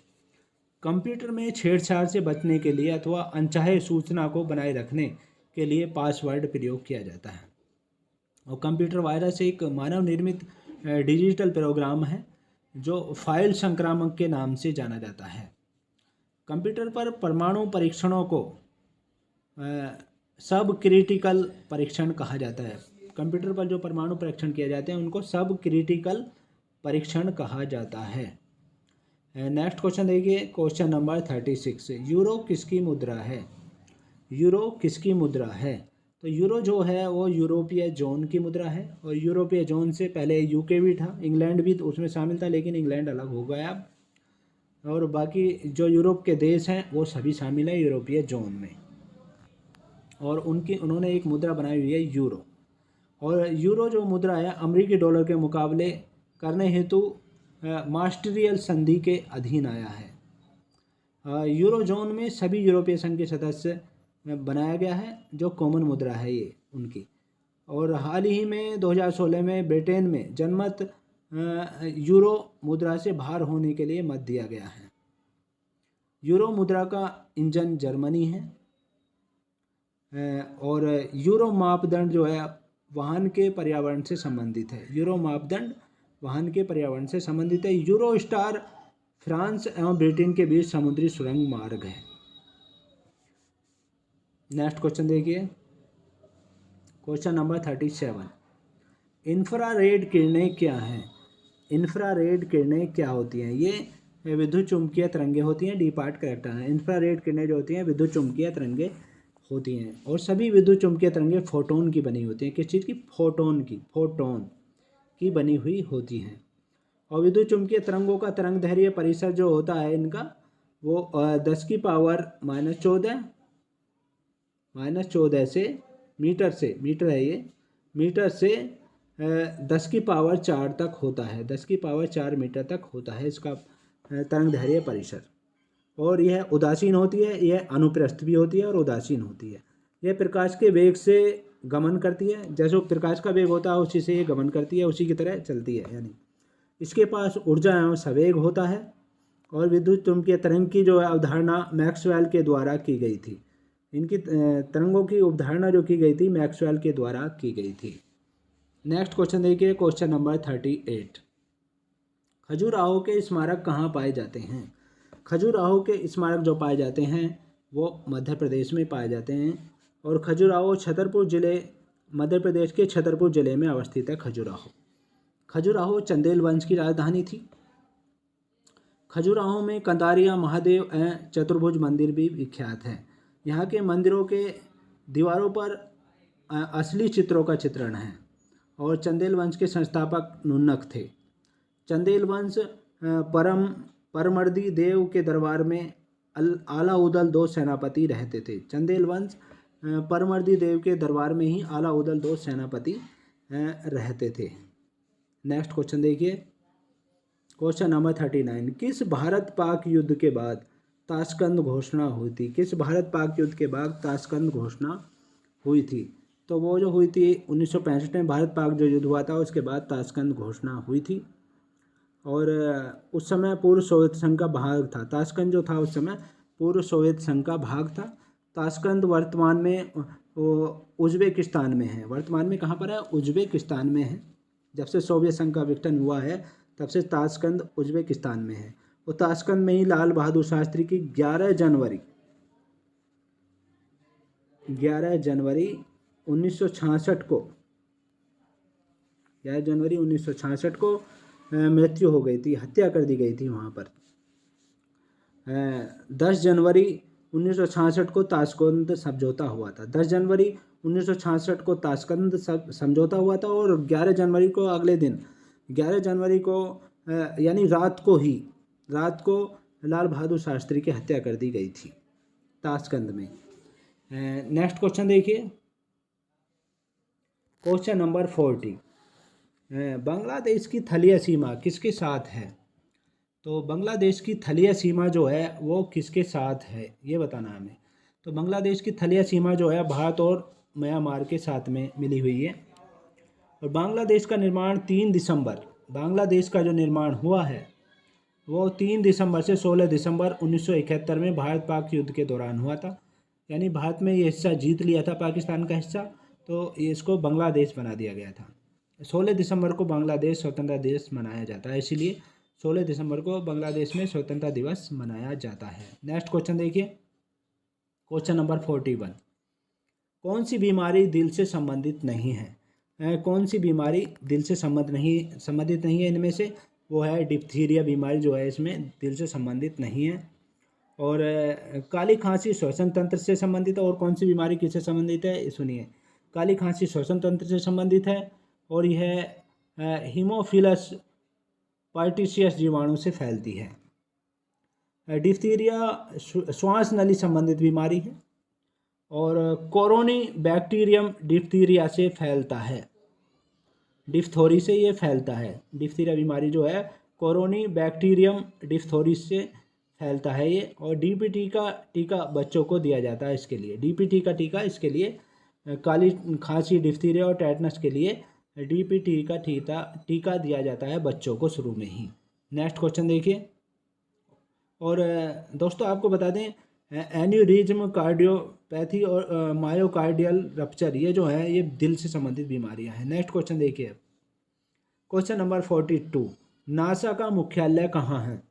कंप्यूटर में छेड़छाड़ से बचने के लिए अथवा अनचाहे सूचना को बनाए रखने के लिए पासवर्ड प्रयोग किया जाता है। और कंप्यूटर वायरस एक मानव निर्मित डिजिटल प्रोग्राम है जो फाइल संक्रामक के नाम से जाना जाता है। कंप्यूटर पर परमाणु परीक्षणों को सब क्रिटिकल परीक्षण कहा जाता है। कंप्यूटर पर जो परमाणु परीक्षण किए जाते हैं उनको सब क्रिटिकल परीक्षण कहा जाता है। नेक्स्ट क्वेश्चन देखिए, क्वेश्चन नंबर 36। यूरो किसकी मुद्रा है? यूरो किसकी मुद्रा है? तो यूरो जो है वो यूरोपीय जोन की मुद्रा है। और यूरोपीय जोन से पहले यूके भी था, इंग्लैंड भी उसमें शामिल था, लेकिन इंग्लैंड अलग हो गया अब। और बाकी जो यूरोप के देश हैं वो सभी शामिल है यूरोपीय जोन में। और उन्होंने एक मुद्रा बनाई हुई है यूरो। और यूरो जो मुद्रा है अमेरिकी डॉलर के मुकाबले करने हेतु मास्ट्रियल संधि के अधीन आया है। यूरो जोन में सभी यूरोपीय संघ के सदस्य बनाया गया है, जो कॉमन मुद्रा है ये उनकी। और हाल ही में 2016 में ब्रिटेन में जनमत यूरो मुद्रा से बाहर होने के लिए मत दिया गया है। यूरो मुद्रा का इंजन जर्मनी है। और यूरो मापदंड जो है वाहन के पर्यावरण से संबंधित है। यूरो मापदंड वाहन के पर्यावरण से संबंधित है। यूरो स्टार फ्रांस एवं ब्रिटेन के बीच समुद्री सुरंग मार्ग है। नेक्स्ट क्वेश्चन देखिए, क्वेश्चन नंबर 37। इंफ्रारेड किरणें क्या हैं? इंफ्रारेड किरणें क्या होती हैं? ये विद्युत चुम्बकीय तरंगें होती हैं। डी पार्ट करेक्ट है। इंफ्रारेड किरणें जो होती हैं विद्युत चुम्बकीय तरंगें होती हैं। और सभी विद्युत चुम्बकीय तरंगें फोटोन की बनी होती हैं। किस चीज़ की? फोटोन की बनी हुई होती हैं। और विद्युत चुम्बकीय तरंगों का तरंग दैर्ध्य परिसर जो होता है इनका वो 10 की पावर -14 से मीटर है ये, मीटर से 10 की पावर 4 तक होता है। 10 की पावर 4 मीटर तक होता है इसका तरंग दैर्ध्य परिसर। और यह उदासीन होती है, यह अनुप्रस्थ भी होती है और उदासीन होती है। यह प्रकाश के वेग से गमन करती है। जैसे प्रकाश का वेग होता है उसी से ये गमन करती है, उसी की तरह चलती है। यानी इसके पास ऊर्जा एवं संवेग होता है। और विद्युत चुम्बकीय तरंग की जो है अवधारणा मैक्सवेल के द्वारा की गई थी। इनकी तरंगों की अवधारणा जो की गई थी मैक्सवेल के द्वारा की गई थी। नेक्स्ट क्वेश्चन देखिए, क्वेश्चन नंबर 38। खजुराहो के स्मारक कहाँ पाए जाते हैं? खजुराहो के स्मारक जो पाए जाते हैं वो मध्य प्रदेश में पाए जाते हैं। और खजुराहो छतरपुर जिले, मध्य प्रदेश के छतरपुर जिले में अवस्थित है खजुराहो चंदेल वंश की राजधानी थी। खजुराहो में कंदारिया महादेव एवं चतुर्भुज मंदिर भी विख्यात है। यहाँ के मंदिरों के दीवारों पर असली चित्रों का चित्रण है। और चंदेल वंश के संस्थापक नुन्नक थे। चंदेल वंश परमर्दी देव के दरबार में आलाउदल 2 सेनापति रहते थे। चंदेल वंश परमर्दी देव के दरबार में ही आलाउदल 2 सेनापति रहते थे। नेक्स्ट क्वेश्चन देखिए, क्वेश्चन नंबर 39। किस भारत पाक युद्ध के बाद ताशकंद घोषणा हुई थी? किस भारत पाक युद्ध के बाद ताशकंद घोषणा हुई थी? तो वो जो हुई थी 1965 में भारत पाक जो युद्ध हुआ था उसके बाद ताशकंद घोषणा हुई थी। और उस समय पूर्व सोवियत संघ का भाग था। ताशकंद जो था उस समय पूर्व सोवियत संघ का भाग था। ताशकंद वर्तमान में उज़्बेकिस्तान में है। वर्तमान में कहाँ पर है? उज़्बेकिस्तान में है। जब से सोवियत संघ का विघटन हुआ है तब से ताशकंद उज़्बेकिस्तान में है। और ताशकंद में ही लाल बहादुर शास्त्री की 11 जनवरी 1966 को 11 जनवरी 1966 को मृत्यु हो गई थी, हत्या कर दी गई थी वहाँ पर। 10 जनवरी 1966 को ताशकंद समझौता हुआ था। 10 जनवरी 1966 को ताशकंद समझौता हुआ था और 11 जनवरी को अगले दिन 11 जनवरी को यानी रात को लाल बहादुर शास्त्री की हत्या कर दी गई थी ताशकंद में। नेक्स्ट क्वेश्चन देखिए, क्वेश्चन नंबर 40। बांग्लादेश की थलीय सीमा किसके साथ है? तो बांग्लादेश की थलीय सीमा जो है वो किसके साथ है ये बताना हमें। तो बांग्लादेश की थलीय सीमा जो है भारत और म्यांमार के साथ में मिली हुई है। और बांग्लादेश का निर्माण 3 दिसंबर, बांग्लादेश का जो निर्माण हुआ है वो 3 दिसंबर से 16 दिसंबर 1971 में भारत पाक युद्ध के दौरान हुआ था। यानी भारत में ये हिस्सा जीत लिया था, पाकिस्तान का हिस्सा, तो इसको बांग्लादेश बना दिया गया था। 16 दिसंबर को बांग्लादेश स्वतंत्रता दिवस मनाया जाता है, इसीलिए 16 दिसंबर को बांग्लादेश में स्वतंत्रता दिवस मनाया जाता है। नेक्स्ट क्वेश्चन देखिए, क्वेश्चन नंबर 41। कौन सी बीमारी दिल से संबंधित नहीं है? कौन सी बीमारी दिल से संबंधित नहीं है इनमें से? वो है डिप्थीरिया बीमारी जो है इसमें दिल से संबंधित नहीं है। और काली खांसी श्वसन तंत्र से संबंधित है। और कौन सी बीमारी किससे संबंधित है सुनिए, काली खांसी श्वसन तंत्र से संबंधित है और यह हीमोफिलस पार्टिशियस जीवाणु से फैलती है। डिप्थीरिया श्वास नली संबंधित बीमारी है और कोरोनी बैक्टीरियम डिप्थीरिया से फैलता है, डिप्थोरी से ये फैलता है। डिप्थीरिया बीमारी जो है कोरोनी बैक्टीरियम डिप्थोरी से फैलता है ये। और डीपीटी का टीका बच्चों को दिया जाता है इसके लिए, डीपीटी का टीका इसके लिए, काली खांसी डिप्थीरिया और टेटनस के लिए डीपीटी का टीका दिया जाता है बच्चों को शुरू में ही। नेक्स्ट क्वेश्चन देखिए। और दोस्तों आपको बता दें एन्यूरिज्म, कार्डियोपैथी और मायोकार्डियल रप्चर ये जो है ये दिल से संबंधित बीमारियां हैं। नेक्स्ट क्वेश्चन देखिए, क्वेश्चन नंबर 42। नासा का मुख्यालय कहाँ है?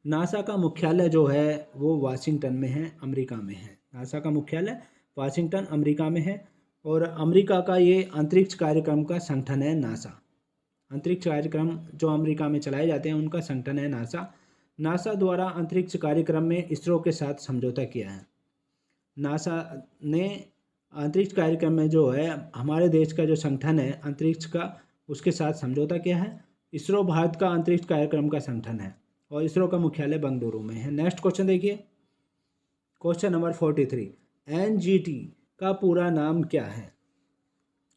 नासा का मुख्यालय जो है वो वाशिंगटन में है, अमेरिका में है। नासा का मुख्यालय वाशिंगटन अमेरिका में है। और अमेरिका का ये अंतरिक्ष कार्यक्रम का संगठन है नासा। अंतरिक्ष कार्यक्रम जो अमेरिका में चलाए जाते हैं उनका संगठन है नासा। नासा द्वारा अंतरिक्ष कार्यक्रम में इसरो के साथ समझौता किया है। नासा ने अंतरिक्ष कार्यक्रम में जो है हमारे देश का जो संगठन है अंतरिक्ष का, उसके साथ समझौता किया है। इसरो भारत का अंतरिक्ष कार्यक्रम का संगठन है और इसरो का मुख्यालय बेंगलुरु में है। नेक्स्ट क्वेश्चन देखिए, क्वेश्चन नंबर 43। एनजीटी का पूरा नाम क्या है?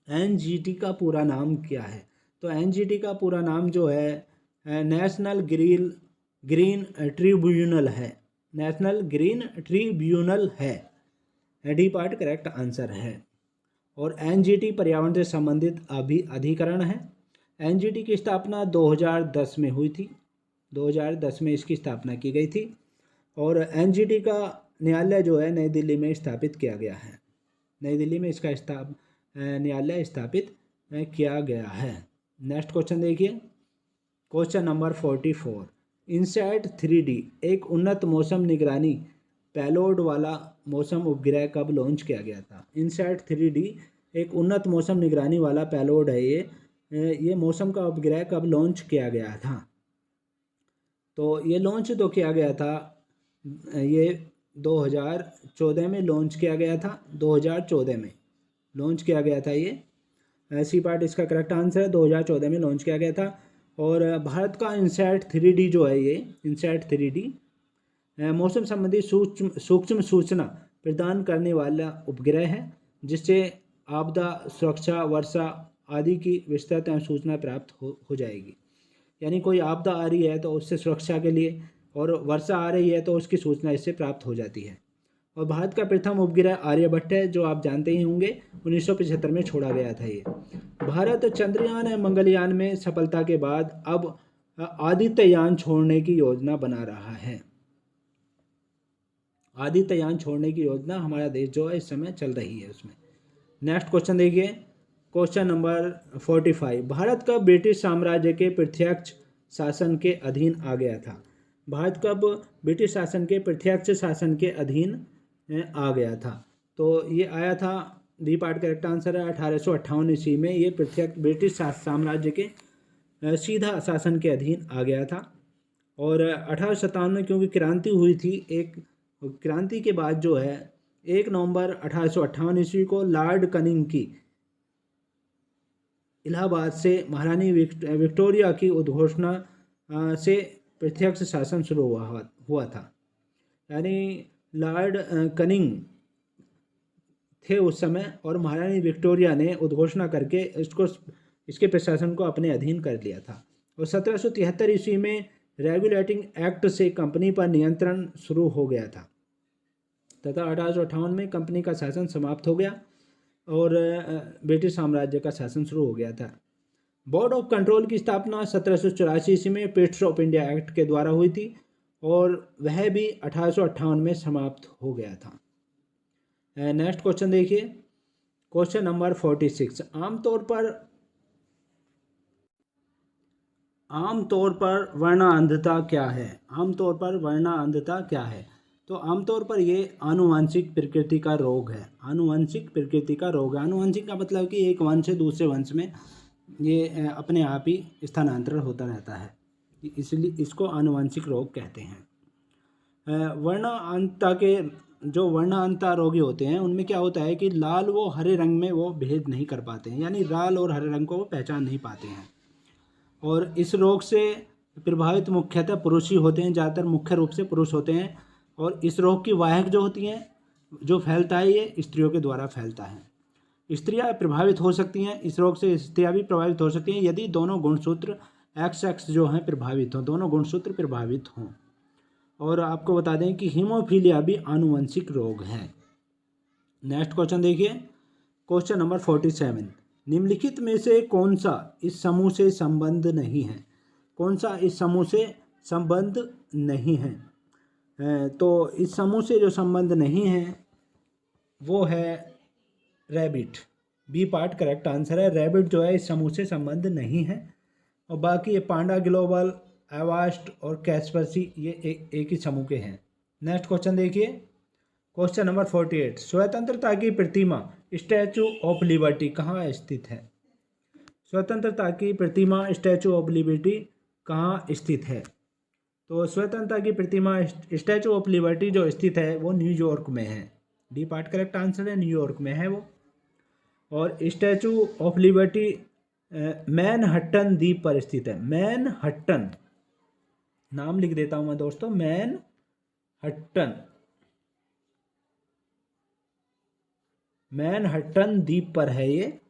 एनजीटी का पूरा नाम क्या है? तो एनजीटी का पूरा नाम जो है नेशनल ग्रीन ट्रिब्यूनल है। नेशनल ग्रीन ट्रिब्यूनल है। डी पार्ट करेक्ट आंसर है। और एनजीटी पर्यावरण से संबंधित अधिकरण है। एनजीटी की स्थापना 2010 में हुई थी, 2010 में इसकी स्थापना की गई थी। और एनजीटी का न्यायालय जो है नई दिल्ली में स्थापित किया गया है। नई दिल्ली में इसका न्यायालय स्थापित किया गया है। नेक्स्ट क्वेश्चन देखिए, क्वेश्चन नंबर 44। इनसैट 3D एक उन्नत मौसम निगरानी पेलोड वाला मौसम उपग्रह कब लॉन्च किया गया था? इनसैट 3D एक उन्नत मौसम निगरानी वाला पेलोड है ये मौसम का उपग्रह कब लॉन्च किया गया था? तो ये लॉन्च तो किया गया था, ये 2014 में लॉन्च किया गया था। 2014 में लॉन्च किया गया था ये। सी पार्ट इसका करेक्ट आंसर है, 2014 में लॉन्च किया गया था। और भारत का इनसैट 3D जो है ये इनसैट 3D मौसम संबंधी सूक्ष्म सूचना प्रदान करने वाला उपग्रह है, जिससे आपदा, सुरक्षा, वर्षा आदि की विस्तृत सूचना प्राप्त हो जाएगी। यानी कोई आपदा आ रही है तो उससे सुरक्षा के लिए, और वर्षा आ रही है तो उसकी सूचना इससे प्राप्त हो जाती है। और भारत का प्रथम उपग्रह आर्यभट्ट है, जो आप जानते ही होंगे 1975 में छोड़ा गया था ये। भारत चंद्रयान और मंगलयान में सफलता के बाद अब आदित्ययान छोड़ने की योजना बना रहा है। आदित्ययान छोड़ने की योजना हमारा देश जो है इस समय चल रही है उसमें। नेक्स्ट क्वेश्चन देखिए, क्वेश्चन नंबर 45। भारत का ब्रिटिश साम्राज्य के प्रत्यक्ष शासन के अधीन आ गया था। भारत कब ब्रिटिश शासन के प्रत्यक्ष शासन के अधीन आ गया था? तो ये आया था, बी पार्ट करेक्ट आंसर है, 1858 ईस्वी में ये प्रत्यक्ष ब्रिटिश साम्राज्य के सीधा शासन के अधीन आ गया था। और 1857 में क्योंकि क्रांति हुई थी, एक क्रांति के बाद जो है 1 नवंबर 1858 ईस्वी को लॉर्ड कनिंग की इलाहाबाद से महारानी विक्टोरिया की उद्घोषणा से प्रत्यक्ष शासन शुरू हुआ था। यानी लॉर्ड कनिंग थे उस समय और महारानी विक्टोरिया ने उद्घोषणा करके इसके प्रशासन को अपने अधीन कर लिया था। और 1773 ईस्वी में रेगुलेटिंग एक्ट से कंपनी पर नियंत्रण शुरू हो गया था तथा 1858 में कंपनी का शासन समाप्त हो गया और ब्रिटिश साम्राज्य का शासन शुरू हो गया था। बोर्ड ऑफ कंट्रोल की स्थापना 1784 ईस्वी में पेट्स ऑफ इंडिया एक्ट के द्वारा हुई थी और वह भी 1858 में समाप्त हो गया था। नेक्स्ट क्वेश्चन देखिए, क्वेश्चन नंबर 46। आमतौर पर वर्णांधता क्या है? आमतौर पर वर्णांधता क्या है? तो आमतौर पर ये आनुवंशिक प्रकृति का रोग है। आनुवंशिक प्रकृति का रोग है। आनुवंशिक का मतलब कि एक वंश से दूसरे वंश में ये अपने आप ही स्थानांतरण होता रहता है, इसलिए इसको आनुवंशिक रोग कहते हैं। वर्णांधता के जो वर्णांधता रोगी होते हैं उनमें क्या होता है कि लाल व हरे रंग में वो भेद नहीं कर पाते हैं, यानी लाल और हरे रंग को वो पहचान नहीं पाते हैं। और इस रोग से प्रभावित मुख्यतः पुरुष ही होते हैं, ज़्यादातर मुख्य रूप से पुरुष होते हैं। और इस रोग की वाहक जो होती हैं, जो फैलता है, ये स्त्रियों के द्वारा फैलता है। स्त्रियां प्रभावित हो सकती हैं, इस रोग से स्त्रियां भी प्रभावित हो सकती हैं यदि दोनों गुणसूत्र XX जो हैं प्रभावित हों, दोनों गुणसूत्र प्रभावित हों। और आपको बता दें कि हीमोफीलिया भी आनुवंशिक रोग है। नेक्स्ट क्वेश्चन देखिए, क्वेश्चन नंबर 47। निम्नलिखित में से कौन सा इस समूह से संबंध नहीं है? कौन सा इस समूह से संबंध नहीं है? तो इस समूह से जो संबंध नहीं है वो है rabbit. B part correct answer है। रैबिट जो है इस समूह से संबंध नहीं है। और बाकी ये पांडा, ग्लोबल, एवास्ट और कैस्पर्सी ये एक ही समूह के हैं। नेक्स्ट क्वेश्चन देखिए, क्वेश्चन नंबर 48। स्वतंत्रता की प्रतिमा स्टैचू ऑफ लिबर्टी कहाँ स्थित है? स्वतंत्रता की प्रतिमा स्टैचू ऑफ लिबर्टी कहाँ स्थित है? तो स्वतंत्रता की प्रतिमा स्टैचू ऑफ लिबर्टी जो स्थित है वो न्यूयॉर्क में है। डी पार्ट करेक्ट आंसर है, न्यूयॉर्क में है वो। और स्टैचू ऑफ लिबर्टी मैनहट्टन द्वीप पर स्थित है। मैनहट्टन, नाम लिख देता हूं मैं दोस्तों, मैनहट्टन द्वीप पर है ये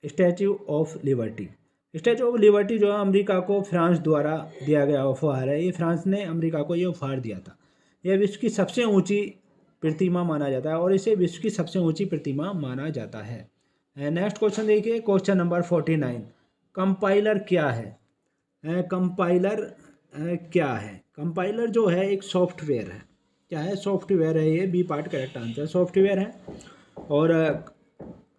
statue of liberty. Statue of liberty जो है अमेरिका को फ्रांस द्वारा दिया गया उपहार है। ये फ्रांस ने अमेरिका को ये उपहार दिया था। यह विश्व की सबसे ऊंची प्रतिमा माना जाता है और इसे विश्व की सबसे ऊंची प्रतिमा माना जाता है। नेक्स्ट क्वेश्चन देखिए, क्वेश्चन नंबर 49। कंपाइलर क्या है? कंपाइलर क्या है? कंपाइलर जो है एक सॉफ्टवेयर है। क्या है? सॉफ्टवेयर है ये। B part correct answer, software है। और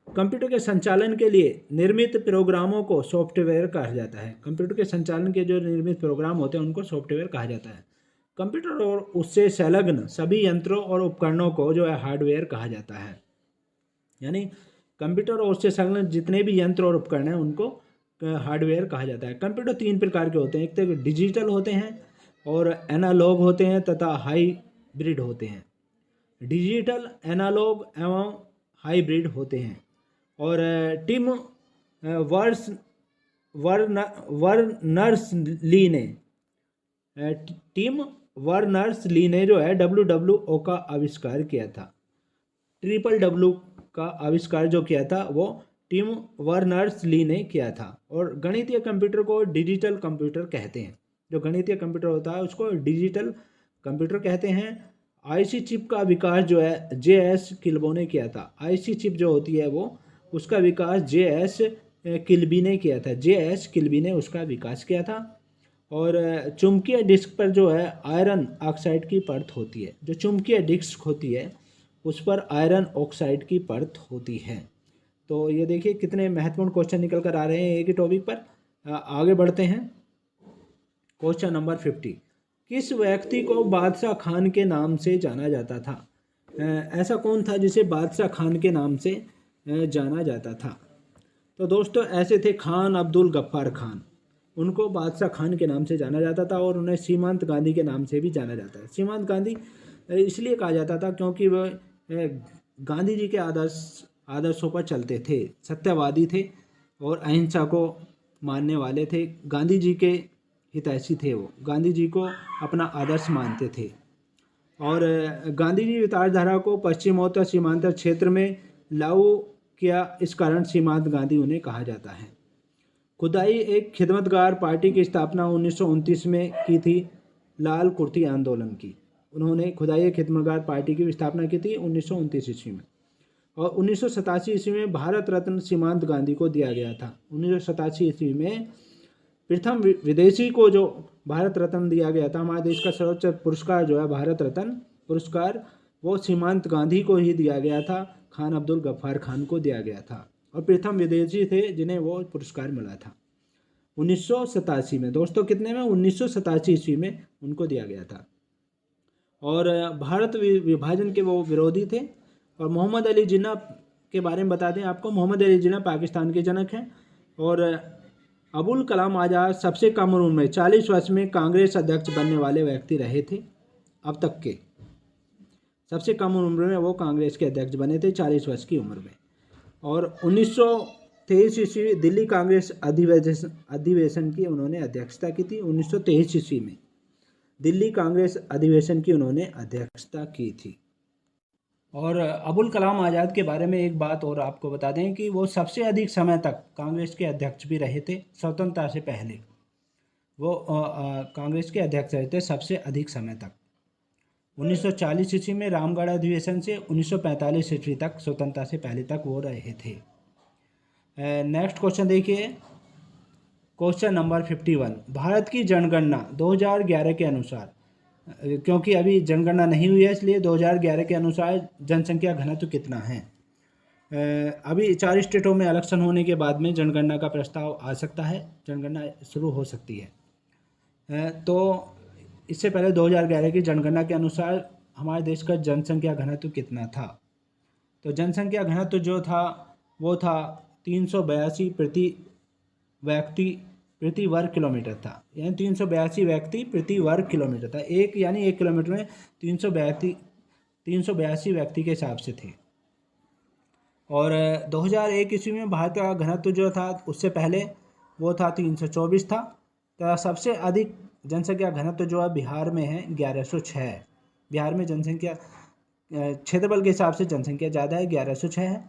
कंप्यूटर के संचालन के लिए निर्मित प्रोग्रामों को सॉफ्टवेयर कहा जाता है। कंप्यूटर के संचालन के जो निर्मित प्रोग्राम होते हैं उनको सॉफ्टवेयर कहा जाता है। कंप्यूटर और उससे संलग्न सभी यंत्रों और उपकरणों को जो है हार्डवेयर कहा जाता है। यानी कंप्यूटर और उससे संलग्न जितने भी यंत्र और उपकरण हैं उनको हार्डवेयर कहा जाता है। कंप्यूटर 3 प्रकार के होते हैं। एक तो डिजिटल होते हैं और एनालॉग होते हैं तथा हाइब्रिड होते हैं। डिजिटल, एनालॉग एवं हाइब्रिड होते हैं। और टिम वर्नर्स-ली ने जो है WWO का आविष्कार किया था। WWW का आविष्कार जो किया था वो टिम वर्नर्स-ली ने किया था। और गणितीय कंप्यूटर को डिजिटल कंप्यूटर कहते हैं। जो गणितीय कंप्यूटर होता है उसको डिजिटल कंप्यूटर कहते हैं। आईसी चिप का विकास जो है JS किल्बो ने किया था। आईसी चिप जो होती है वो उसका विकास JS किल्बी ने किया था। JS किल्बी ने उसका विकास किया था। और चुंबकीय डिस्क पर जो है आयरन ऑक्साइड की परत होती है। जो चुंबकीय डिस्क होती है उस पर आयरन ऑक्साइड की परत होती है। तो ये देखिए कितने महत्वपूर्ण क्वेश्चन निकल कर आ रहे हैं एक ही टॉपिक पर। आगे बढ़ते हैं। क्वेश्चन नंबर 50, किस व्यक्ति को बादशाह खान के नाम से जाना जाता था? ऐसा कौन था जिसे बादशाह खान के नाम से जाना जाता था? तो दोस्तों ऐसे थे खान अब्दुल गफ्फार खान, उनको बादशाह खान के नाम से जाना जाता था और उन्हें सीमांत गांधी के नाम से भी जाना जाता है। सीमांत गांधी इसलिए कहा जाता था क्योंकि वह गांधी जी के आदर्शों पर चलते थे, सत्यवादी थे और अहिंसा को मानने वाले थे। गांधी जी के हितैषी थे, वो गांधी जी को अपना आदर्श मानते थे और गांधी जी विचारधारा को पश्चिमोत्तर सीमांतर क्षेत्र में लागू किया, इस कारण सीमांत गांधी उन्हें कहा जाता है। खुदाई एक खिदमतगार पार्टी की स्थापना 1929 में की थी, लाल कुर्ती आंदोलन की। उन्होंने खुदाई खिदमतगार पार्टी की स्थापना की थी 1929 ईस्वी में और 1987 ईस्वी में भारत रत्न सीमांत गांधी को दिया गया था। 1987 ईस्वी में प्रथम विदेशी को जो भारत रत्न दिया गया था, हमारे देश का सर्वोच्च पुरस्कार जो है भारत रत्न पुरस्कार, वो सीमांत गांधी को ही दिया गया था, खान अब्दुल गफ्फार खान को दिया गया था और प्रथम विदेशी थे जिन्हें वो पुरस्कार मिला था 1987 में। दोस्तों कितने में? 1987 ईस्वी में उनको दिया गया था। और भारत विभाजन के वो विरोधी थे। और मोहम्मद अली जिन्ना के बारे में बता दें आपको, मोहम्मद अली जिन्ना पाकिस्तान के जनक हैं और अबुल कलाम आज़ाद सबसे कम उम्र में 40 वर्ष में कांग्रेस अध्यक्ष बनने वाले व्यक्ति रहे थे। अब तक के सबसे कम उम्र में वो कांग्रेस के अध्यक्ष बने थे, 40 वर्ष की उम्र में। और 1923 ईस्वी दिल्ली कांग्रेस अधिवेशन की उन्होंने अध्यक्षता की थी। 1923 ईस्वी में दिल्ली कांग्रेस अधिवेशन की उन्होंने अध्यक्षता की थी। और अबुल कलाम आज़ाद के बारे में एक बात और आपको बता दें कि वो सबसे अधिक समय तक कांग्रेस के अध्यक्ष भी रहे थे। स्वतंत्रता से पहले वो कांग्रेस के अध्यक्ष रहे थे सबसे अधिक समय तक। 1940 ईस्वी में रामगढ़ अधिवेशन से 1945 ईस्वी तक, स्वतंत्रता से पहले तक वो रहे थे। नेक्स्ट क्वेश्चन देखिए, क्वेश्चन नंबर 51, भारत की जनगणना 2011 के अनुसार, क्योंकि अभी जनगणना नहीं हुई है इसलिए 2011 के अनुसार जनसंख्या घनत्व कितना है? अभी 4 स्टेटों में इलेक्शन होने के बाद में जनगणना का प्रस्ताव आ सकता है, जनगणना शुरू हो सकती है। तो इससे पहले 2011 की जनगणना के अनुसार हमारे देश का जनसंख्या घनत्व कितना था? तो जनसंख्या घनत्व जो था वो था 382 प्रति व्यक्ति प्रति वर्ग किलोमीटर था, यानी 382 व्यक्ति प्रति वर्ग किलोमीटर था। एक यानी 1 किलोमीटर में 382 व्यक्ति के हिसाब से थे। और 2001 ईस्वी में भारत का घनत्व जो था उससे पहले वो था 324 था। तो सबसे अधिक जनसंख्या घनत्व जो है बिहार में है 1106। बिहार में जनसंख्या क्षेत्रफल के हिसाब से जनसंख्या ज़्यादा है, 1106 है।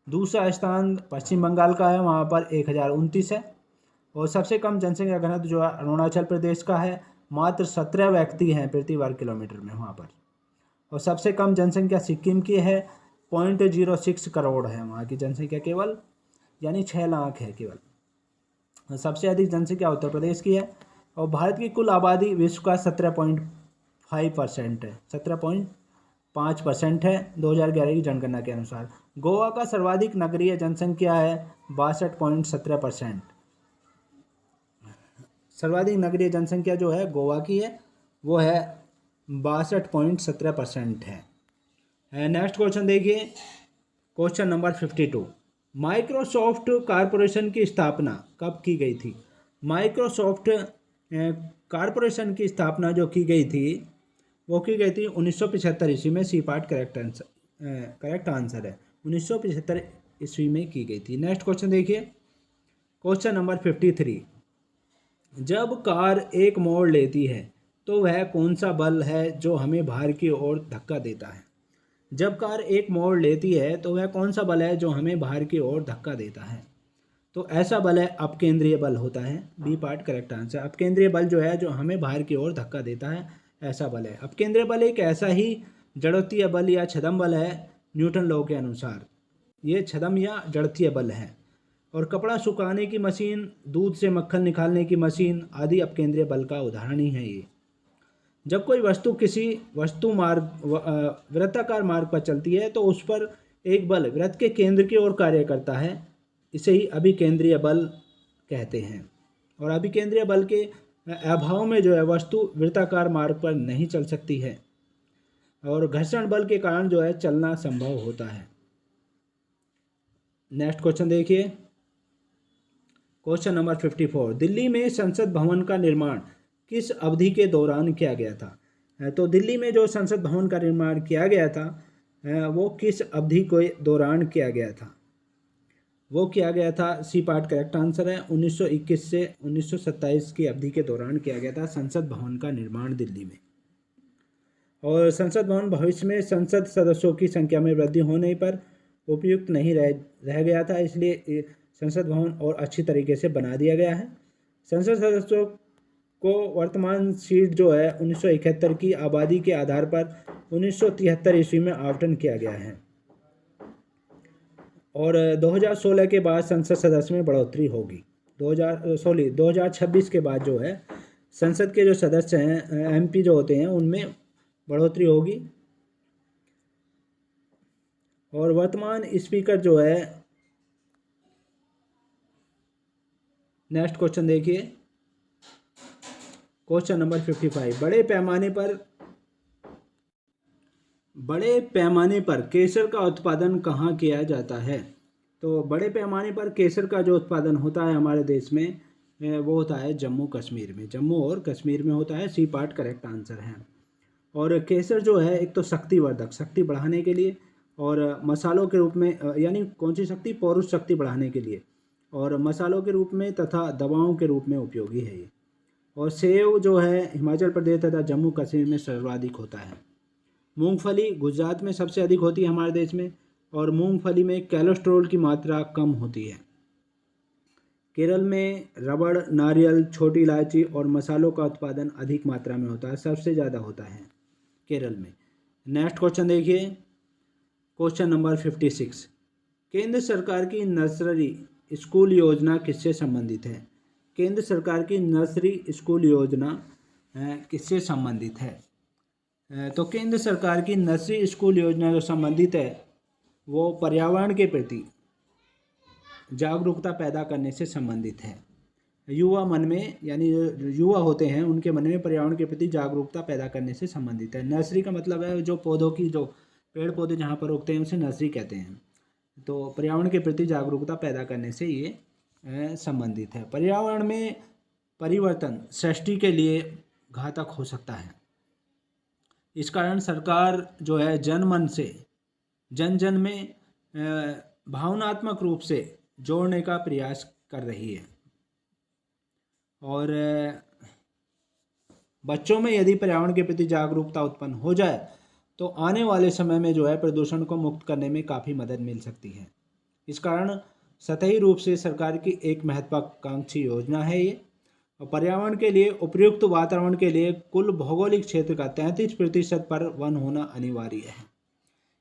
दूसरा स्थान पश्चिम बंगाल का है, वहाँ पर 1029 है। और सबसे कम जनसंख्या घनत्व जो है अरुणाचल प्रदेश का है, मात्र 17 व्यक्ति हैं प्रति वर्ग किलोमीटर में वहाँ पर। और सबसे कम जनसंख्या सिक्किम की है, 0.06 करोड़ है वहाँ की जनसंख्या केवल, यानी 6 लाख है केवल। सबसे अधिक जनसंख्या उत्तर प्रदेश की है। और भारत की कुल आबादी विश्व का 17.5% है, 17.5% है 2011 की जनगणना के अनुसार। गोवा का सर्वाधिक नगरीय जनसंख्या है 62.17%। सर्वाधिक नगरीय जनसंख्या जो है गोवा की है वो है 62.17% है। नेक्स्ट क्वेश्चन देखिए, क्वेश्चन नंबर 52, माइक्रोसॉफ्ट कॉरपोरेशन की स्थापना कब की गई थी? माइक्रोसॉफ्ट कॉरपोरेशन की स्थापना जो की गई थी वो की गई थी 1975 ईस्वी में। सी पार्ट करेक्ट आंसर है, 1975 ईस्वी में की गई थी। नेक्स्ट क्वेश्चन देखिए, क्वेश्चन नंबर 53, जब कार एक मोड़ लेती है तो वह कौन सा बल है जो हमें बाहर की ओर धक्का देता है? जब कार एक मोड़ लेती है तो वह कौन सा बल है जो हमें बाहर की ओर धक्का देता है? तो ऐसा बल है अपकेंद्रीय बल होता है। B part correct answer. अपकेंद्रीय बल जो है जो हमें बाहर की ओर धक्का देता है, ऐसा बल है अपकेंद्रीय बल। एक ऐसा ही जड़त्वीय बल या छदम बल है न्यूटन लॉ के अनुसार, ये छदम या जड़त्वीय बल है। और कपड़ा सुखाने की मशीन, दूध से मक्खन निकालने की मशीन आदि अपकेंद्रीय बल का उदाहरण ही है ये। जब कोई वस्तु किसी वृत्ताकार मार्ग पर चलती है तो उस पर एक बल वृत्त के केंद्र की ओर कार्य करता है, इसे ही अभिकेंद्रीय बल कहते हैं। और अभिकेंद्रीय बल के अभाव में जो है वस्तु वृत्ताकार मार्ग पर नहीं चल सकती है और घर्षण बल के कारण जो है चलना संभव होता है। नेक्स्ट क्वेश्चन देखिए, क्वेश्चन नंबर 54, दिल्ली में संसद भवन का निर्माण किस अवधि के दौरान किया गया था? तो दिल्ली में जो संसद भवन का निर्माण किया गया था वो किस अवधि के दौरान किया गया था? वो किया गया था, सी पार्ट करेक्ट आंसर है, 1921 से 1927 की अवधि के दौरान किया गया था संसद भवन का निर्माण दिल्ली में। और संसद भवन भविष्य में संसद सदस्यों की संख्या में वृद्धि होने पर उपयुक्त नहीं रह गया था, इसलिए संसद भवन और अच्छी तरीके से बना दिया गया है। संसद सदस्यों को वर्तमान सीट जो है 1971 की आबादी के आधार पर 1973 ईस्वी में आवंटन किया गया है और 2016 के बाद संसद सदस्य में बढ़ोतरी होगी। 2026 के बाद जो है संसद के जो सदस्य हैं एमपी जो होते हैं उनमें बढ़ोतरी होगी। और वर्तमान स्पीकर जो है, नेक्स्ट क्वेश्चन देखिए, क्वेश्चन नंबर 55, बड़े पैमाने पर केसर का उत्पादन कहाँ किया जाता है? तो बड़े पैमाने पर केसर का जो उत्पादन होता है हमारे देश में वो होता है जम्मू कश्मीर में, जम्मू और कश्मीर में होता है, सी पार्ट करेक्ट आंसर है। और केसर जो है एक तो शक्तिवर्धक, शक्ति बढ़ाने के लिए, और मसालों के रूप में, यानी कौन सी शक्ति? पौरुष शक्ति बढ़ाने के लिए, और मसालों के रूप में तथा दवाओं के रूप में उपयोगी है ये। और सेव जो है हिमाचल प्रदेश तथा जम्मू कश्मीर में सर्वाधिक होता है। मूंगफली गुजरात में सबसे अधिक होती है हमारे देश में, और मूंगफली में कोलेस्ट्रॉल की मात्रा कम होती है। केरल में रबड़, नारियल, छोटी इलायची और मसालों का उत्पादन अधिक मात्रा में होता है, सबसे ज़्यादा होता है केरल में। नेक्स्ट क्वेश्चन देखिए, क्वेश्चन नंबर 56, केंद्र सरकार की नर्सरी स्कूल योजना किससे संबंधित है? केंद्र सरकार की नर्सरी स्कूल योजना किससे संबंधित है? तो केंद्र सरकार की नर्सरी स्कूल योजना जो संबंधित है वो पर्यावरण के प्रति जागरूकता पैदा करने से संबंधित है। युवा मन में, यानी जो युवा होते हैं उनके मन में पर्यावरण के प्रति जागरूकता पैदा करने से संबंधित है। नर्सरी का मतलब है जो पौधों की, जो पेड़ पौधे जहाँ पर उगते हैं उसे नर्सरी कहते हैं। तो पर्यावरण के प्रति जागरूकता पैदा करने से ये संबंधित है। पर्यावरण में परिवर्तन सृष्टि के लिए घातक हो सकता है, इस कारण सरकार जो है जनमन से, जन जन में भावनात्मक रूप से जोड़ने का प्रयास कर रही है। और बच्चों में यदि पर्यावरण के प्रति जागरूकता उत्पन्न हो जाए तो आने वाले समय में जो है प्रदूषण को मुक्त करने में काफ़ी मदद मिल सकती है। इस कारण सतही रूप से सरकार की एक महत्वाकांक्षी योजना है ये। और पर्यावरण के लिए उपयुक्त वातावरण के लिए कुल भौगोलिक क्षेत्र का 33% पर वन होना अनिवार्य है,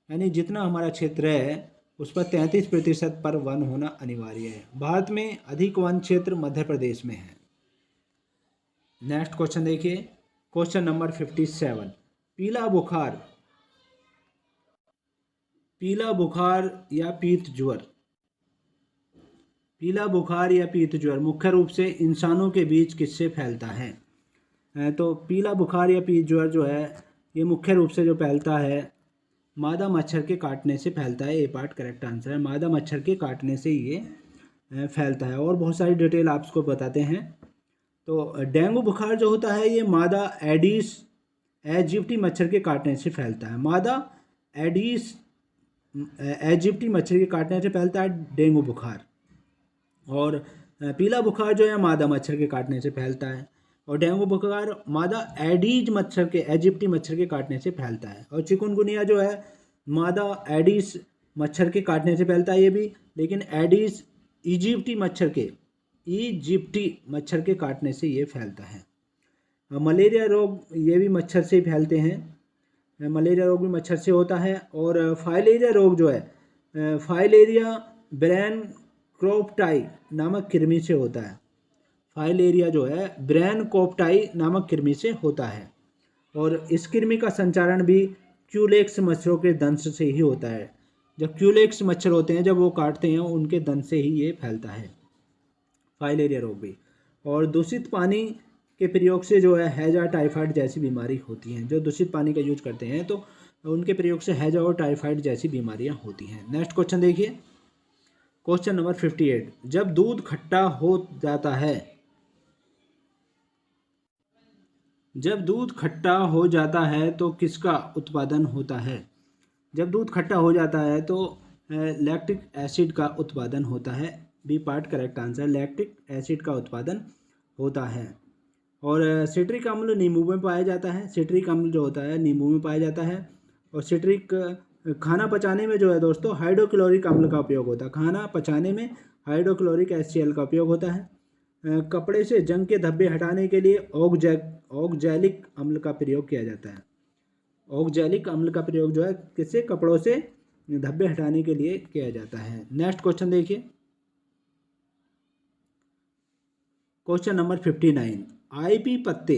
यानी जितना हमारा क्षेत्र है उस पर 33% पर वन होना अनिवार्य है। भारत में अधिक वन क्षेत्र मध्य प्रदेश में है। नेक्स्ट क्वेश्चन देखिए, क्वेश्चन नंबर 57, पीला बुखार या पीत ज्वर, पीला बुखार या पीत ज्वर मुख्य रूप से इंसानों के बीच किससे फैलता है? तो पीला बुखार या पीत ज्वर जो है ये मुख्य रूप से जो फैलता है मादा मच्छर के काटने से फैलता है, ए पार्ट करेक्ट आंसर है, मादा मच्छर के काटने से ये फैलता है। और बहुत सारी डिटेल आपको बताते हैं। तो डेंगू बुखार जो होता है ये मादा एडिस एजिप्टी मच्छर के काटने से फैलता है। मादा एडिस एजिप्टी मच्छर के काटने से फैलता है डेंगू बुखार। और पीला बुखार जो है मादा मच्छर के काटने से फैलता है। और डेंगू बुखार मादा एडीज मच्छर के, एजिप्टी मच्छर के काटने से फैलता है। और चिकुनगुनिया जो है मादा एडिस मच्छर के काटने से फैलता है ये भी, लेकिन एडिस इजिप्टी मच्छर के काटने से ये फैलता है। मलेरिया रोग ये भी मच्छर से ही फैलते हैं, मलेरिया रोग भी मच्छर से होता है। और फाइलेरिया रोग जो है, फाइलेरिया ब्रेन क्रोप्टाई नामक कृमि से होता है। फाइलेरिया जो है ब्रेन कोप्टाई नामक कृमि से होता है। और इस कृमि का संचारण भी क्यूलेक्स मच्छरों के दंश से ही होता है। जब क्यूलेक्स मच्छर होते हैं, जब वो काटते हैं, उनके दंश से ही ये फैलता है फाइलेरिया रोग भी। और दूषित पानी के प्रयोग से जो है हैजा, टाइफाइड जैसी बीमारी होती हैं। जो दूषित पानी का यूज करते हैं तो उनके प्रयोग से हैजा और टाइफाइड जैसी बीमारियां होती हैं। नेक्स्ट क्वेश्चन देखिए, क्वेश्चन नंबर 58। जब दूध खट्टा हो जाता है, जब दूध खट्टा हो जाता है तो किसका उत्पादन होता है? जब दूध खट्टा हो जाता है तो लैक्टिक एसिड का उत्पादन होता है। B part correct answer, lactic acid का उत्पादन होता है। और सिट्रिक अम्ल नींबू में पाया जाता है। सिट्रिक अम्ल जो होता है नींबू में पाया जाता है। और सिट्रिक खाना पचाने में जो है दोस्तों हाइड्रोक्लोरिक अम्ल का उपयोग होता है। खाना पचाने में हाइड्रोक्लोरिक HCl का उपयोग होता है। कपड़े से जंग के धब्बे हटाने के लिए ऑक्जैलिक अम्ल का प्रयोग किया जाता है। ऑक्जैलिक अम्ल का प्रयोग जो है किससे? कपड़ों से धब्बे हटाने के लिए किया जाता है। नेक्स्ट क्वेश्चन देखिए, क्वेश्चन नंबर 59। आईपी पत्ते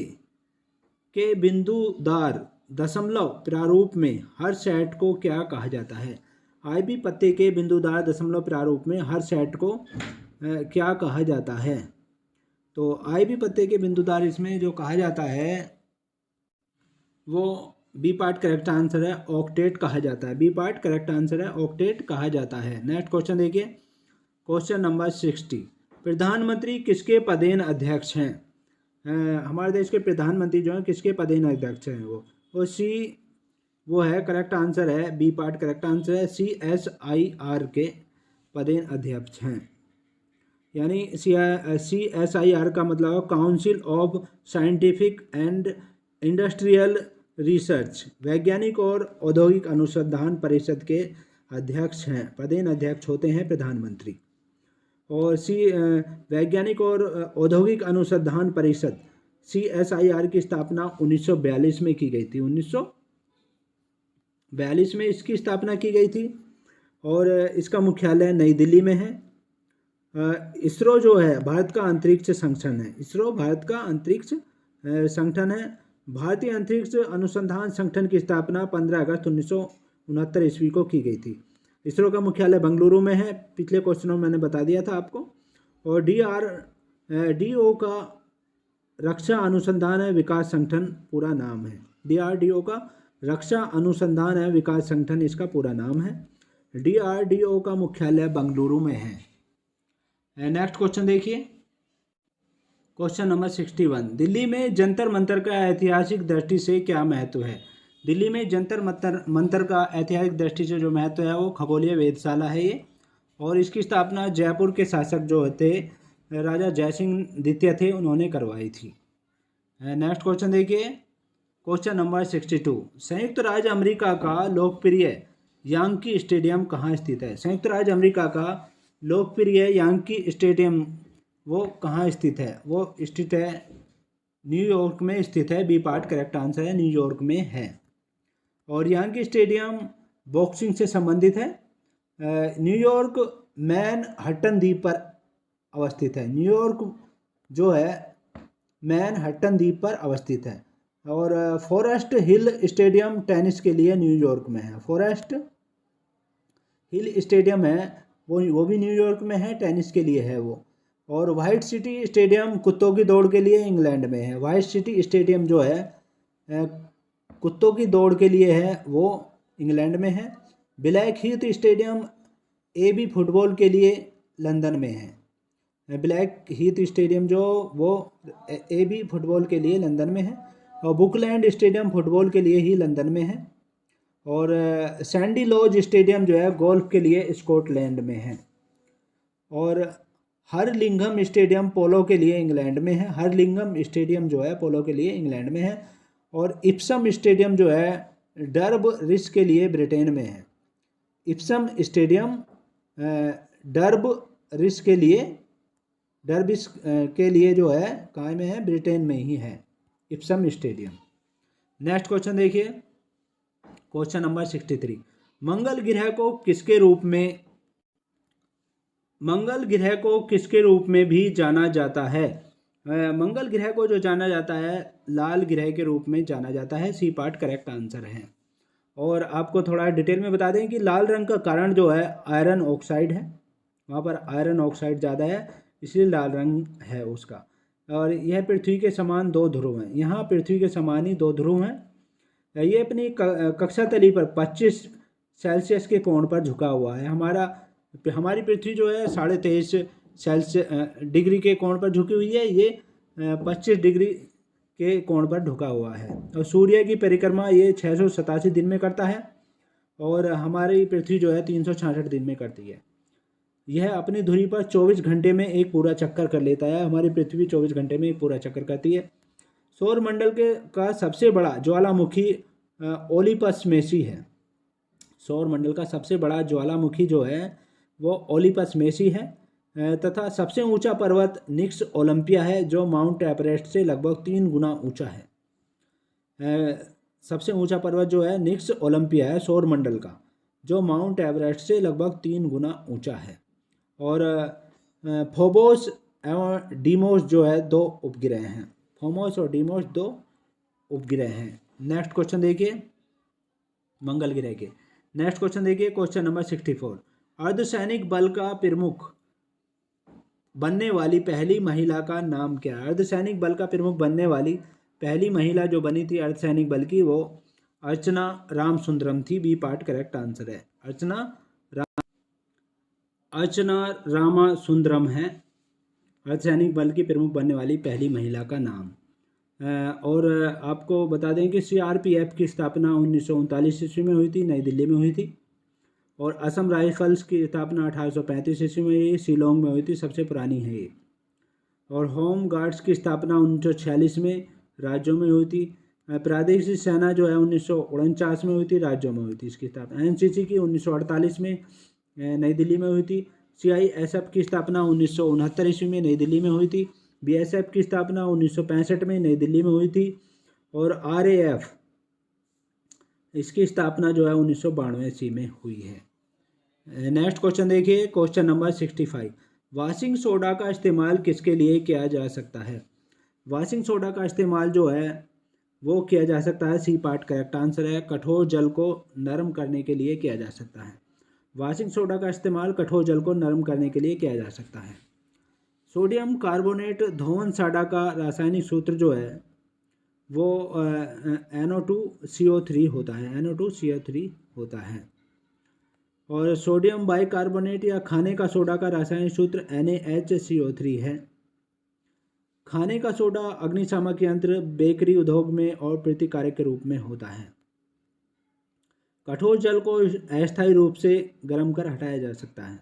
के बिंदुदार दशमलव प्रारूप में हर सेट को क्या कहा जाता है? आईपी पत्ते के बिंदुदार दशमलव प्रारूप में हर सेट को क्या कहा जाता है? तो आईपी पत्ते के बिंदुदार इसमें जो कहा जाता है वो बी पार्ट करेक्ट आंसर है, ऑक्टेट कहा जाता है। बी पार्ट करेक्ट आंसर है, ऑक्टेट कहा जाता है। नेक्स्ट क्वेश्चन देखिए, क्वेश्चन नंबर 60। प्रधानमंत्री किसके पदेन अध्यक्ष हैं? हमारे देश के प्रधानमंत्री जो हैं किसके पदेन अध्यक्ष हैं? वो है करेक्ट आंसर है, बी पार्ट करेक्ट आंसर है, CSIR के पदेन अध्यक्ष हैं। यानी CSIR का मतलब council of scientific and industrial research, वैज्ञानिक और औद्योगिक अनुसंधान परिषद के अध्यक्ष हैं। पदेन अध्यक्ष होते हैं प्रधानमंत्री। और वैज्ञानिक और औद्योगिक अनुसंधान परिषद CSIR की स्थापना 1942 में की गई थी। 1942 में इसकी स्थापना की गई थी और इसका मुख्यालय नई दिल्ली में है। इसरो जो है भारत का अंतरिक्ष संगठन है। इसरो भारत का अंतरिक्ष संगठन है। भारतीय अंतरिक्ष अनुसंधान संगठन की स्थापना 15 अगस्त 1969 ईस्वी को की गई थी। इसरो का मुख्यालय बेंगलुरु में है। पिछले क्वेश्चनों में मैंने बता दिया था आपको। और DRDO का रक्षा अनुसंधान एवं विकास संगठन पूरा नाम है। DRDO का रक्षा अनुसंधान एवं विकास संगठन इसका पूरा नाम है। DRDO का मुख्यालय बेंगलुरु में है। नेक्स्ट क्वेश्चन देखिए, क्वेश्चन नंबर 61। दिल्ली में जंतर मंतर का ऐतिहासिक दृष्टि से क्या महत्व है? दिल्ली में जंतर मंतर का ऐतिहासिक दृष्टि से जो महत्व है वो खगोलीय वेधशाला है ये। और इसकी स्थापना जयपुर के शासक जो थे राजा जयसिंह द्वितीय थे, उन्होंने करवाई थी। नेक्स्ट क्वेश्चन देखिए, क्वेश्चन नंबर 62। संयुक्त राज्य अमेरिका का लोकप्रिय यांकी स्टेडियम कहाँ स्थित है? संयुक्त राज्य अमेरिका का लोकप्रिय यांकी स्टेडियम वो कहाँ स्थित है? वो स्थित है न्यूयॉर्क में स्थित है। बी पार्ट करेक्ट आंसर है, न्यूयॉर्क में है। और यांकी स्टेडियम बॉक्सिंग से संबंधित है। न्यूयॉर्क मैनहट्टन द्वीप पर अवस्थित है। न्यूयॉर्क जो है मैनहट्टन द्वीप पर अवस्थित है। और फॉरेस्ट हिल स्टेडियम टेनिस के लिए न्यूयॉर्क में है। फॉरेस्ट हिल स्टेडियम है वो भी न्यूयॉर्क में है, टेनिस के लिए है वो। और वाइट सिटी स्टेडियम कुत्तों की दौड़ के लिए इंग्लैंड में है। वाइट सिटी स्टेडियम जो है कुत्तों की दौड़ के लिए है वो इंग्लैंड में है। Black Heath stadium AB football के लिए लंदन में है। ब्लैक हीथ स्टेडियम जो वो AB फुटबॉल के लिए लंदन में है। और बुकलैंड स्टेडियम फुटबॉल के लिए ही लंदन में है। और सैंडी लॉज स्टेडियम जो है गोल्फ के लिए स्कॉटलैंड में है। और हरलिंघम स्टेडियम पोलो के लिए इंग्लैंड में है। हरलिंघम स्टेडियम जो है पोलो के लिए इंग्लैंड में है। और इप्सम स्टेडियम जो है डर्ब रिस के लिए ब्रिटेन में है। इप्सम स्टेडियम डर्ब रिस के लिए जो है कहाँ में है? ब्रिटेन में ही है इप्सम स्टेडियम। नेक्स्ट क्वेश्चन देखिए, क्वेश्चन नंबर 63। मंगल ग्रह को किसके रूप में भी जाना जाता है? मंगल ग्रह को जो जाना जाता है लाल ग्रह के रूप में जाना जाता है। सी पार्ट करेक्ट आंसर है। और आपको थोड़ा डिटेल में बता दें कि लाल रंग का कारण जो है आयरन ऑक्साइड है। वहाँ पर आयरन ऑक्साइड ज़्यादा है इसलिए लाल रंग है उसका। और यह पृथ्वी के समान 2 ध्रुव हैं। यहाँ पृथ्वी के समान ही 2 ध्रुव हैं। ये अपनी कक्षा तली पर 25 सेल्सियस के कोण पर झुका हुआ है। हमारी पृथ्वी जो है 23.5 डिग्री के कोण पर झुकी हुई है, ये 25 डिग्री के कोण पर झुका हुआ है। और सूर्य की परिक्रमा ये 687 दिन में करता है और हमारी पृथ्वी जो है 366 दिन में करती है। यह अपनी धुरी पर 24 घंटे में एक पूरा चक्कर कर लेता है। हमारी पृथ्वी 24 घंटे में एक पूरा चक्कर करती है। सौर मंडल का सबसे बड़ा ज्वालामुखी ओलिपस मेसी है। सौर मंडल का सबसे बड़ा ज्वालामुखी जो है वो ओलिपस मेसी है तथा सबसे ऊंचा पर्वत निक्स ओलंपिया है जो माउंट एवरेस्ट से लगभग 3 गुना ऊंचा है। सबसे ऊंचा पर्वत जो है निक्स ओलंपिया है सौर मंडल का, जो माउंट एवरेस्ट से लगभग 3 गुना ऊंचा है। और फोबोस एवं डीमोस जो है 2 उपग्रह हैं। फोबोस और डीमोस 2 उपग्रह हैं। नेक्स्ट क्वेश्चन देखिए मंगल ग्रह के। नेक्स्ट क्वेश्चन देखिए क्वेश्चन नंबर 64। अर्धसैनिक बल का प्रमुख बनने वाली पहली महिला का नाम क्या है? अर्धसैनिक बल का प्रमुख बनने वाली पहली महिला जो बनी थी अर्धसैनिक बल की वो अर्चना रामसुंदरम थी। बी पार्ट करेक्ट आंसर है। अर्चना रामसुंदरम है अर्धसैनिक बल की प्रमुख बनने वाली पहली महिला का नाम। और आपको बता दें कि CRPF की स्थापना 1939 ईस्वी में हुई थी, नई दिल्ली में हुई थी। और असम राइफल्स की स्थापना 1835 ईस्वी में हुई, शिलोंग में हुई थी, सबसे पुरानी है ये। और होम गार्ड्स की स्थापना 1946 में राज्यों में हुई थी। प्रादेशिक सेना जो है 1949 में हुई थी, राज्यों में हुई थी इसकी स्थापना। NCC की 1948 में नई दिल्ली में हुई थी। CISF की स्थापना 1969 ईस्वी में नई दिल्ली में हुई थी। BSF की स्थापना 1965 में नई दिल्ली में हुई थी। और RAF इसकी स्थापना जो है 1992 ईस्वी में हुई है। नेक्स्ट क्वेश्चन देखिए क्वेश्चन नंबर 65। वॉशिंग सोडा का इस्तेमाल किसके लिए किया जा सकता है? वॉशिंग सोडा का इस्तेमाल जो है वो किया जा सकता है। सी पार्ट करेक्ट आंसर है। कठोर जल को नरम करने के लिए किया जा सकता है। वॉशिंग सोडा का इस्तेमाल कठोर जल को नरम करने के लिए किया जा सकता है। सोडियम कार्बोनेट धोवन सोडा का रासायनिक सूत्र जो है वो NO2CO3 होता है। NO2CO3 होता है। और सोडियम बाइकार्बोनेट या खाने का सोडा का रासायनिक सूत्र NaHCO3 है। खाने का सोडा अग्निशामक यंत्र, बेकरी उद्योग में और प्रतिकारक के रूप में होता है। कठोर जल को अस्थायी रूप से गर्म कर हटाया जा सकता है।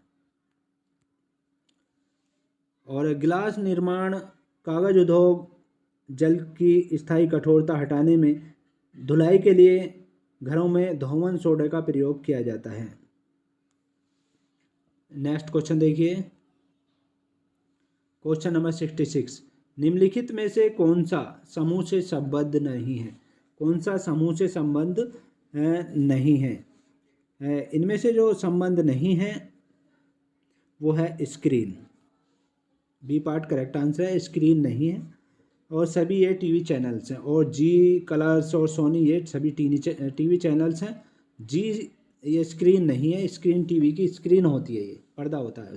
और गिलास निर्माण, कागज उद्योग, जल की स्थायी कठोरता हटाने में धुलाई के लिए घरों में धोवन सोडा का प्रयोग किया जाता है। नेक्स्ट क्वेश्चन देखिए क्वेश्चन नंबर 66। निम्नलिखित में से कौन सा समूह से संबद्ध नहीं है? कौन सा समूह से संबंध नहीं है? इनमें से जो संबंध नहीं है वो है screen. B part correct answer है। स्क्रीन नहीं है और सभी ये टीवी चैनल्स हैं। और जी कलर्स और सोनी ये सभी टीवी चैनल्स हैं। जी ये स्क्रीन नहीं है। स्क्रीन टीवी की स्क्रीन होती है, ये पर्दा होता है।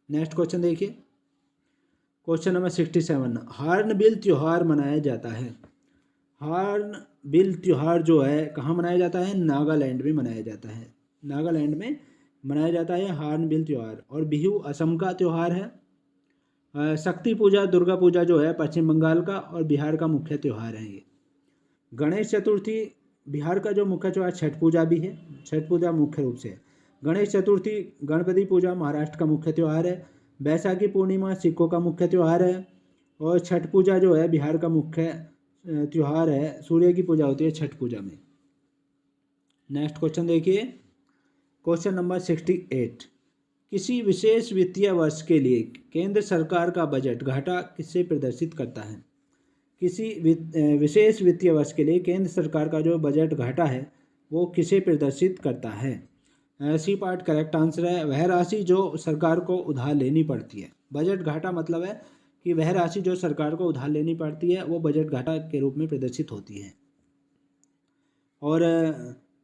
नेक्स्ट क्वेश्चन देखिए क्वेश्चन नंबर 67। हार्नबिल त्यौहार मनाया जाता है। हार्नबिल त्यौहार जो है कहाँ मनाया जाता है? नागालैंड में मनाया जाता है। नागालैंड में मनाया जाता है हार्नबिल त्यौहार। और बिहू असम का त्यौहार है। शक्ति पूजा, दुर्गा पूजा जो है पश्चिम बंगाल का और बिहार का मुख्य त्यौहार है ये। गणेश चतुर्थी बिहार का जो मुख्य त्यौहार, छठ पूजा भी है, छठ पूजा मुख्य रूप से है। गणेश चतुर्थी, गणपति पूजा महाराष्ट्र का मुख्य त्यौहार है। बैसाखी पूर्णिमा सिखों का मुख्य त्यौहार है। और छठ पूजा जो है बिहार का मुख्य त्यौहार है। सूर्य की पूजा होती है छठ पूजा में। नेक्स्ट क्वेश्चन देखिए क्वेश्चन नंबर 68। किसी विशेष वित्तीय वर्ष के लिए केंद्र सरकार का बजट घाटा किससे प्रदर्शित करता है? किसी विशेष वित्तीय वर्ष के लिए केंद्र सरकार का जो बजट घाटा है वो किसे प्रदर्शित करता है? सी पार्ट करेक्ट आंसर है। वह राशि जो सरकार को उधार लेनी पड़ती है। बजट घाटा मतलब है कि वह राशि जो सरकार को उधार लेनी पड़ती है वो बजट घाटा के रूप में प्रदर्शित होती है। और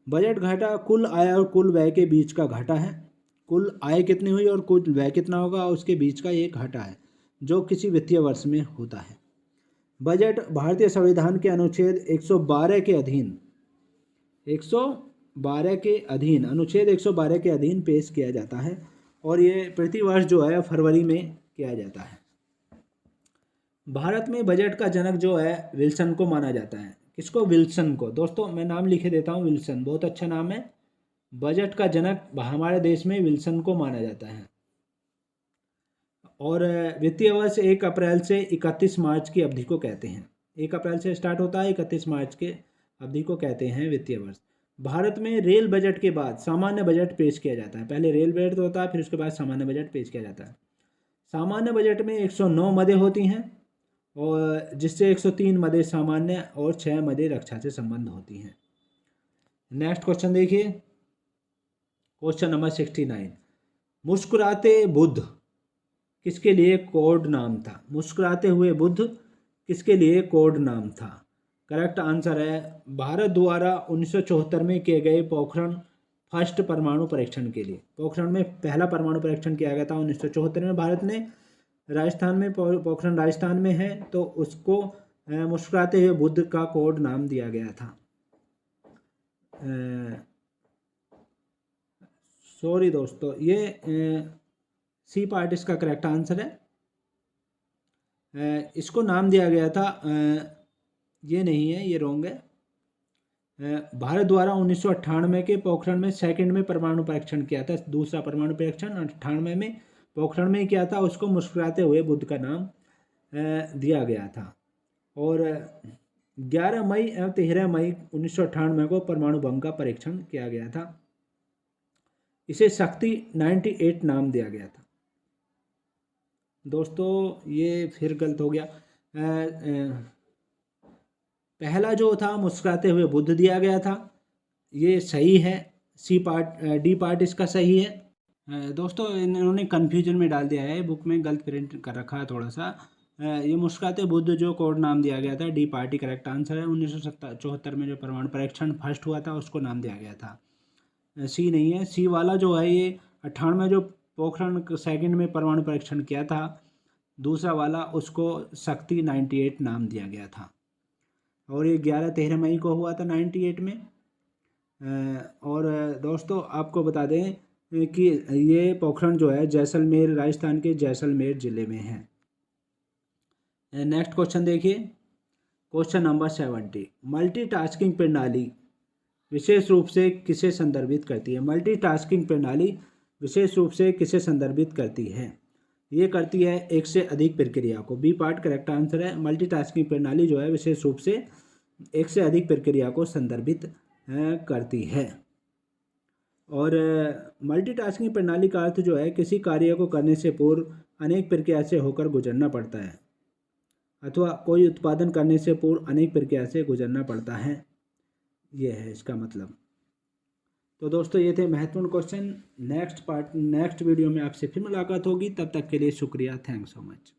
बजट घाटा कुल आय और कुल व्यय के बीच का घाटा है। कुल आय कितनी हुई और कुल व्यय कितना होगा उसके बीच का ये घाटा है जो किसी वित्तीय वर्ष में होता है। बजट भारतीय संविधान के अनुच्छेद 112 के अधीन 112 के अधीन अनुच्छेद 112 के अधीन पेश किया जाता है और ये प्रतिवर्ष जो है फरवरी में किया जाता है। भारत में बजट का जनक जो है विल्सन को माना जाता है। किसको? विल्सन को। दोस्तों मैं नाम लिखे देता हूँ, विल्सन बहुत अच्छा नाम है। बजट का जनक हमारे देश में विल्सन को माना जाता है। और वित्तीय वर्ष 1 अप्रैल से 31 मार्च की अवधि को कहते हैं। 1 अप्रैल से स्टार्ट होता है, 31 मार्च के अवधि को कहते हैं वित्तीय वर्ष। भारत में रेल बजट के बाद सामान्य बजट पेश किया जाता है। पहले रेल बजट होता है, फिर उसके बाद सामान्य बजट पेश किया जाता है। सामान्य बजट में 109 मदें होती हैं और जिससे 103 मदें सामान्य और 6 मदें रक्षा से संबंध होती हैं। नेक्स्ट क्वेश्चन देखिए, क्वेश्चन नंबर 69। मुस्कुराते बुद्ध किसके लिए कोड नाम था? मुस्कुराते हुए बुद्ध किसके लिए कोड नाम था? करेक्ट आंसर है भारत द्वारा 1974 में किए गए पोखरण फर्स्ट परमाणु परीक्षण के लिए। पोखरण में पहला परमाणु परीक्षण किया गया था 1974 में भारत ने, राजस्थान में, पोखरण राजस्थान में है, तो उसको मुस्कुराते हुए बुद्ध का कोड नाम दिया गया था। सॉरी दोस्तों, ये सी पार्ट इसका करेक्ट आंसर है। इसको नाम दिया गया था, ये नहीं है, ये रॉन्ग है। भारत द्वारा 1998 के पोखरण में सेकंड में परमाणु परीक्षण किया था। दूसरा परमाणु परीक्षण 98 में पोखरण में किया था, उसको मुस्कुराते हुए बुद्ध का नाम दिया गया था। और 11 मई एवं 13 मई 1998 को परमाणु बम का परीक्षण किया गया था। इसे शक्ति 98 नाम दिया गया था। दोस्तों ये फिर गलत हो गया। पहला जो था मुस्कुराते हुए बुद्ध दिया गया था, ये सही है। सी पार्ट, डी पार्ट इसका सही है। दोस्तों इन्होंने कन्फ्यूजन में डाल दिया है, बुक में गलत प्रिंट कर रखा है थोड़ा सा। ये मुस्कुराते बुद्ध जो कोड नाम दिया गया था, डी पार्ट ही करेक्ट आंसर है। 1974 में जो परमाणु परीक्षण फर्स्ट हुआ था उसको नाम दिया गया था। सी नहीं है। सी वाला जो है ये 98 में जो पोखरण सेकंड में परमाणु परीक्षण किया था, दूसरा वाला उसको शक्ति 98 नाम दिया गया था। और ये 11-13 मई को हुआ था 98 में। और दोस्तों आपको बता दें कि ये पोखरण जो है जैसलमेर, राजस्थान के जैसलमेर ज़िले में है। नेक्स्ट क्वेश्चन देखिए, क्वेश्चन नंबर 70। मल्टीटास्किंग प्रणाली विशेष रूप से किसे संदर्भित करती है? मल्टीटास्किंग प्रणाली विशेष रूप से किसे संदर्भित करती है? ये करती है एक से अधिक प्रक्रिया को। बी पार्ट करेक्ट आंसर है। मल्टीटास्किंग प्रणाली जो है विशेष रूप से एक से अधिक प्रक्रिया को संदर्भित करती है। और मल्टीटास्किंग प्रणाली का अर्थ जो है किसी कार्य को करने से पूर्व अनेक प्रक्रिया से होकर गुजरना पड़ता है, अथवा कोई उत्पादन करने से पूर्व अनेक प्रक्रिया से गुजरना पड़ता है, ये है इसका मतलब। तो दोस्तों ये थे महत्वपूर्ण क्वेश्चन। नेक्स्ट वीडियो में आपसे फिर मुलाकात होगी, तब तक के लिए शुक्रिया। Thanks so much.